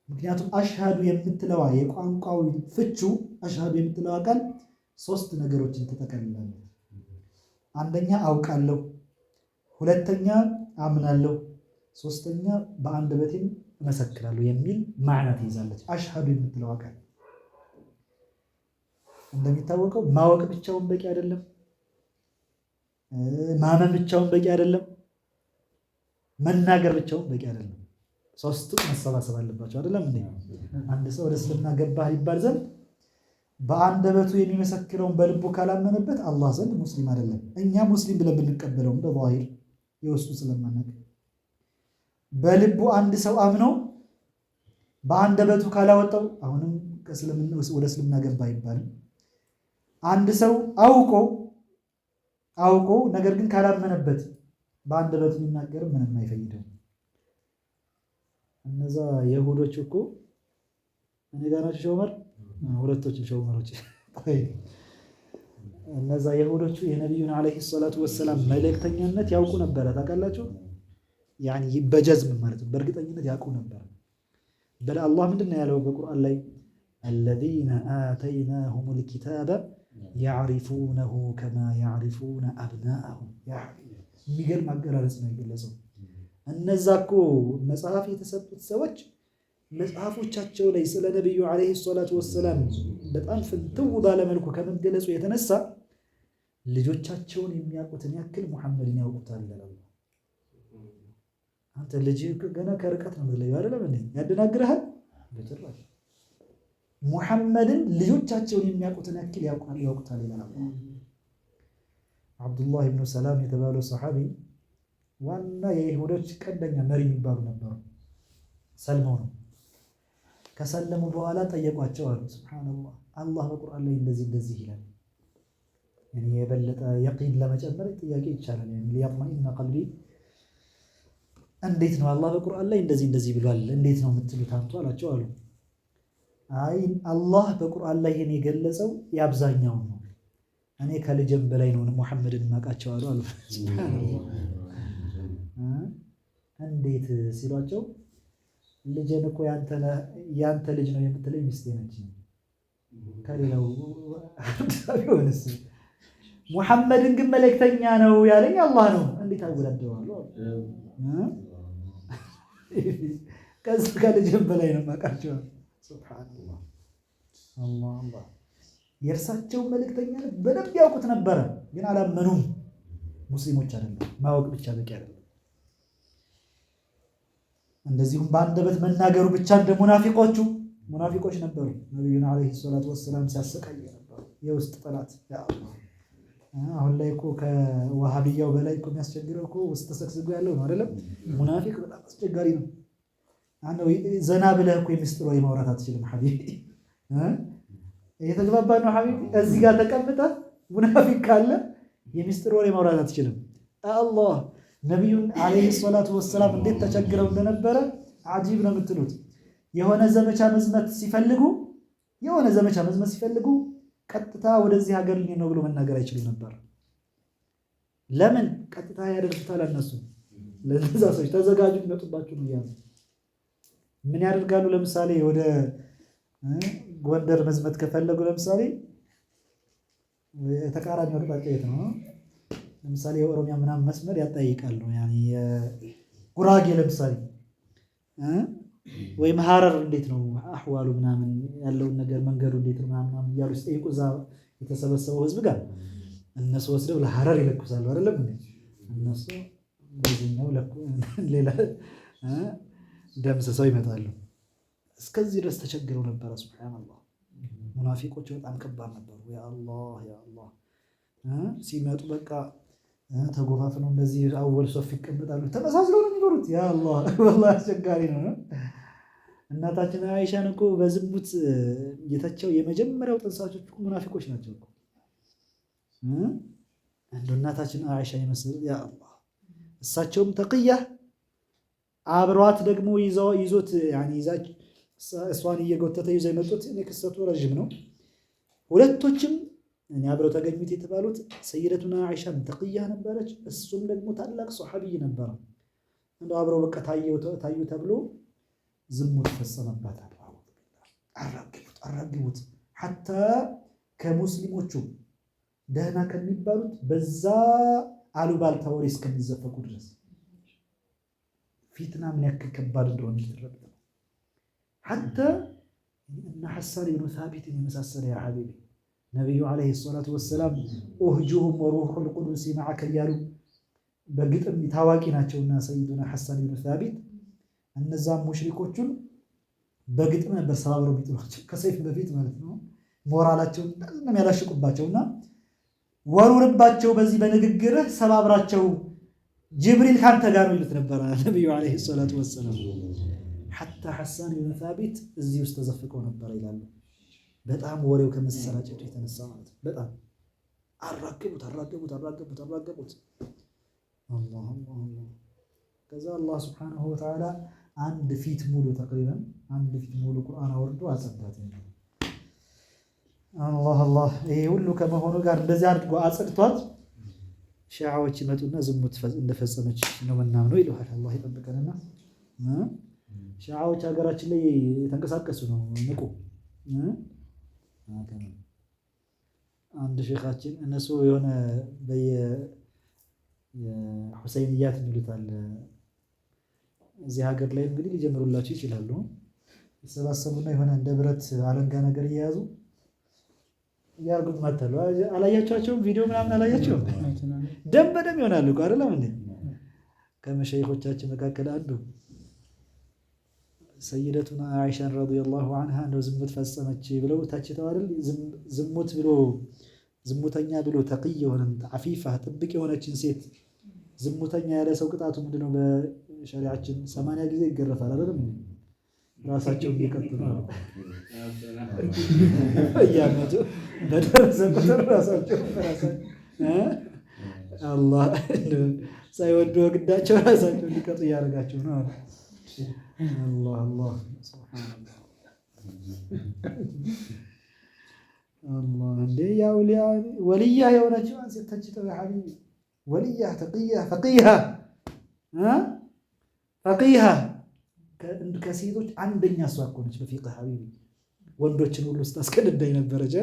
ምክንያቱም አሽሃዱ የምትለዋ የቋንቋዊ ፍቹ አሽሃዱ የምትለዋ ቃል ሶስት ነገሮችን ትጠቀልላለች። አንደኛ አውቃለሁ፣ ሁለተኛ አምናለሁ፣ ሶስተኛ በአንደበቴም እመሰክራለሁ የሚል ማዕና ትይዛለች አሽሃዱ የምትለዋ ቃል። እንደሚታወቀው ማወቅ ብቻውን በቂ አይደለም፣ ማመን ብቻውን በቂ አይደለም፣ መናገር ብቻውን በቂ አይደለም። ሶስቱ መሰባሰብ አለባቸው አይደለም እንዴ? አንድ ሰው ወደ እስልምና ገባህ ይባል ዘንድ በአንደበቱ የሚመሰክረውን በልቡ ካላመነበት አላህ ዘንድ ሙስሊም አይደለም። እኛ ሙስሊም ብለን ብንቀበለውም በዛሂር የውስጡ ስለማናውቅ በልቡ አንድ ሰው አምኖ በአንደበቱ ካላወጣው አሁንም ወደ እስልምና ገባ አይባልም። አንድ ሰው አውቆ ነገር ግን ካላመነበት በአንደበቱ የሚናገር ምንም አይፈይደውም። እነዛ የሁዶች እኮ እኔ ጋር ናቸው ሸውመር ሁለቶችም ሸውመሮች። እነዛ የሁዶቹ የነቢዩን ዓለይሂ ሰላቱ ወሰላም መልእክተኛነት ያውቁ ነበረ። ታውቃላችሁ? ያኒ በጀዝም ማለት ነው፣ በእርግጠኝነት ያውቁ ነበረ። በል አላህ ምንድን ነው ያለው በቁርአን ላይ? الذين آتيناهم الكتاب يعرفونه كما يعرفون أبناءهم የሚገርም አገላለጽ ነው የገለጸው። እነዛ እኮ መጽሐፍ የተሰጡት ሰዎች መጽሐፎቻቸው ላይ ስለ ነብዩ አለይሂ ሰላቱ ወሰላም በጣም ፍንትው ባለመልኩ ከመገለጹ የተነሳ ልጆቻቸውን የሚያውቁትን ያክል ሙሐመድን ያውቁታል ይላል። አንተ ልጅ ገና ከርቀት ነው የምትለየው አይደለም እንዴ? ያደናግርሃል በጭራሽ። ሙሐመድን ልጆቻቸውን የሚያውቁትን ያክል ያውቁታል ይላል። አብዱላህ ኢብኑ ሰላም የተባለው ሰሐቢ ዋና የይሁዶች ቀንደኛ መሪ የሚባሉ ነበሩ። ሰልመው ነው። ከሰለሙ በኋላ ጠየቋቸው አሉ። ሱብሃንአላህ አላህ በቁርአን ላይ እንደዚህ ይላል። እኔ የበለጠ የቂን ለመጨመር ጥያቄ ይቻላል። ሊያጥመኢነ ቀልቢ እንዴት ነው አላህ በቁርአን ላይ እንደዚህ ብሏል እንዴት ነው የምትሉት አንቱ አላቸው አሉ። አይ አላህ በቁርአን ላይ ይሄን የገለጸው የአብዛኛው ነው፣ እኔ ከልጅም በላይ ነው ሙሐመድን ማቃቸው አሉ። ሱብሃንአላህ እንዴት ሲሏቸው ልጅን እኮ ያንተ ልጅ ነው የምትለኝ ሚስቴ ነች፣ ከሌላው ቢሆንስ ሙሐመድን ግን መልእክተኛ ነው ያለኝ አላህ ነው፣ እንዴት አወዳደዋለሁ? ከዚህ ከልጅም በላይ ነው ማቃቸው። ሱብሃንአላህ አላህ የእርሳቸው መልእክተኛ በደንብ ያውቁት ነበረ፣ ግን አላመኑም። ሙስሊሞች አይደለም ማወቅ ብቻ በቂ አይደለም። እንደዚሁም በአንደበት መናገሩ ብቻ እንደ ሙናፊቆች ነበሩ። ነብዩን አለይሂ ሰላቱ ወሰላም ሲያሰቃዩ ነበሩ። የውስጥ ጠላት አሁን ላይ እኮ ከዋሃብያው በላይ እኮ የሚያስቸግረው እኮ ውስጥ ተሰግስጎ ያለው ነው አይደለም? ሙናፊቅ በጣም አስቸጋሪ ነው። አንተ ዘና ብለህ እኮ የሚስጥር ወይ ማውራት አትችልም ሐቢቢ። እየተግባባ ነው ሐቢቢ። እዚህ ጋር ተቀምጠህ ሙናፊቅ ካለ የሚስጥር ወይ ማውራት አትችልም። አላህ ነብዩን አለይሂ ሰላቱ ወሰላም እንዴት ተቸግረው እንደነበረ አጂብ ነው የምትሉት። የሆነ ዘመቻ መዝመት ሲፈልጉ ቀጥታ ወደዚህ ሀገር ልኝ ነው ብሎ መናገር አይችሉም ነበር። ለምን? ቀጥታ ያደርሱታል እነሱ። ለዛ ሰዎች ተዘጋጁ ይመጡባችሁ ነው ያለው። ምን ያደርጋሉ? ለምሳሌ ወደ ጎንደር መዝመት ከፈለጉ ለምሳሌ ተቃራኒ አቅጣጫ የት ነው? ለምሳሌ የኦሮሚያ ምናምን መስመር ያጠይቃሉ። ያኔ ጉራጌ ለምሳሌ ወይም ሐረር እንዴት ነው አህዋሉ ምናምን ያለውን ነገር መንገዱ እንዴት ነው ምናምን እያሉ ሲጠይቁ እዛ የተሰበሰበው ህዝብ ጋር እነሱ ወስደው ለሐረር ይለኩሳሉ አይደለም እንዴ? እነሱ በዚህኛው ሌላ ደምስሰው ይመጣሉ። እስከዚህ ድረስ ተቸግረው ነበረ። ሱብሃንአላህ ሙናፊቆች በጣም ከባድ ነበሩ። ያ አላህ ሲመጡ በቃ ተጎፋፍነው እንደዚህ አወል ሶፍ ይቀመጣሉ። ተመሳስለው ነው የሚኖሩት። ያ አላህ ወላሂ አስቸጋሪ ነው። እናታችን አይሻን እኮ በዝሙት ጌታቸው የመጀመሪያው ጠንሳቾች እኮ ሙናፊቆች ናቸው እኮ። እንደው እናታችን አይሻ የመሰሉ ያ አላህ እሳቸውም ተቅያ አብሯት ደግሞ ይዞት ያኒ ይዛች እሷን እየጎተተ ይዘው የመጡት ክስተቱ ረጅም ነው። ሁለቶችም እኔ አብረው ተገኙት የተባሉት ሰይደቱና አይሻም ተቅያ ነበረች፣ እሱም ደግሞ ታላቅ ሱሐቢይ ነበረ። እንደው አብረው በቃ ታዩ ተብሎ ዝሙት ፈጸመባታል። አራግቡት ሐታ ከሙስሊሞቹ ደህና ከሚባሉት በዛ አሉባልታ ወሬ እስከሚዘፈቁ ድረስ ፊትና ምን ያክል ከባድ እንደሆነ ይተረዳ። ሐታ እና ሐሳን ኢብኑ ሳቢትን የመሳሰለ ያ ሐቢቢ ነብዩ አለይሂ ሰላቱ ወሰላም ኡህጁሁም ወሩሑል ቁዱስ ማዓከ እያሉ በግጥም ታዋቂ ናቸውና ሰይዱና ሐሳን ኢብኑ ሳቢት እነዛም ሙሽሪኮቹን በግጥም ነበር ሰባብረው ቢጥሏቸው ከሰይፍ በፊት ማለት ነው። ሞራላቸውን እንደምን ያላሽቁባቸውና ወሩርባቸው በዚህ በንግግርህ ሰባብራቸው ጅብሪል ካንተ ጋር ነው ይሉት ነበር ነብዩ አለይሂ ሰላቱ ወሰላም። ሐታ ሐሳን ኢብኑ ሳቢት እዚህ ውስጥ ተዘፍቀው ነበር ይላሉ። በጣም ወሬው ከመሰራጨቱ የተነሳ ማለት ነው። በጣም አራገቡት። አላህ ከዛ አላህ ሱብሓነሁ ወተዓላ አንድ ፊት ሙሉ ተቅሪበን ቁርአን አወርዶ አጸዳት። አላህ ይሄ ሁሉ ከመሆኑ ጋር እንደዚህ አድርጎ አጸድቷት ሺዓዎች ይመጡና ዝሙት እንደፈጸመች ነው ምናምነው ይለዋል። አላህ ይጠብቀንና ሺዓዎች ሀገራችን ላይ የተንቀሳቀሱ ነው። ንቁ አንድ ሼኻችን እነሱ የሆነ በየሁሰይንያት የሚሉታል እዚህ ሀገር ላይ እንግዲህ ሊጀምሩላቸው ይችላሉ። ይሰባሰቡና የሆነ እንደ ብረት አለንጋ ነገር እየያዙ ያርጉት መተሉ አላያቸዋቸውም? ቪዲዮ ምናምን አላያቸውም? ደም በደም ይሆናሉ እኮ አይደለም እንዴ? ከመሸይኾቻችን መካከል አንዱ ሰይደቱና አይሻን ረዲየላሁ ዐንሃ እንደው ዝሙት ፈጸመች ብለው ታችተው አይደል? ዝሙተኛ ብሎ ተቅይ የሆነ አፊፋ ጥብቅ የሆነችን ሴት ዝሙተኛ ያለ ሰው ቅጣቱ ምንድነው? በሸሪዓችን 80 ጊዜ ይገረፋል አይደለም? ራሳቸው እየቀጥሉ ነው እያመጡ በደረሰ ቁጥር ራሳቸው አላህ ሳይወዱ ግዳቸው ራሳቸው እንዲቀጡ እያደረጋቸው ነው። አላህ አላህ አላህ እንዴ ያው ወልያ የሆነችው ሴት ተችተው ያ ሐቢቢ ወልያ ተቅያ ፈቂሃ ከሴቶች አንደኛ እሷ እኮ ነች በፊቅህ ሐቢቢ። ወንዶችን ሁሉ ስታስቀድዳኝ ነበረች።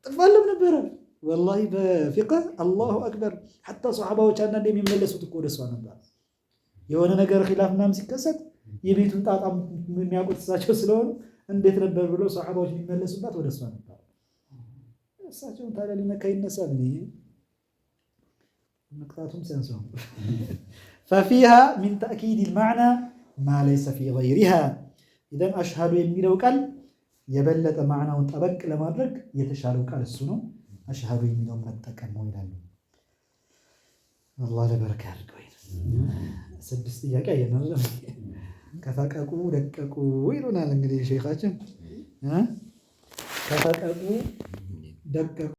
ጥፋለም ነበረ ወላሂ በፊቅህ አላሁ አክበር። ሐታ ሷሐባዎች አንዳንዴ የሚመለሱት እኮ ወደ እሷ ነበር። የሆነ ነገር ኺላፍ ምናምን ሲከሰት የቤቱን ጣጣ የሚያውቁት እሳቸው ስለሆኑ እንዴት ነበር ብሎ ሷሐባዎች የሚመለሱባት ወደ እሷ ነበር። እሳቸውን ታዲያ ሊነካ ይነሳል። መቅጣቱም ሲያንሰው ፈፊሃ ሚን ተእኪድ ልማዕና ማ ለይሰ ፊ ገይሪሃ። ኢዘን አሽሃዱ የሚለው ቃል የበለጠ ማዕናውን ጠበቅ ለማድረግ የተሻለው ቃል እሱ ነው። አሽሃዱ የሚለውን መጠቀም ነው ይላሉ። አላህ ለበረካ ያድርገው። 6 ጥያቄ አየናል። ከፈቀቁ ደቀቁ ይሉናል እንግዲህ ሼኻችን ከፈቀቁ ደቀቁ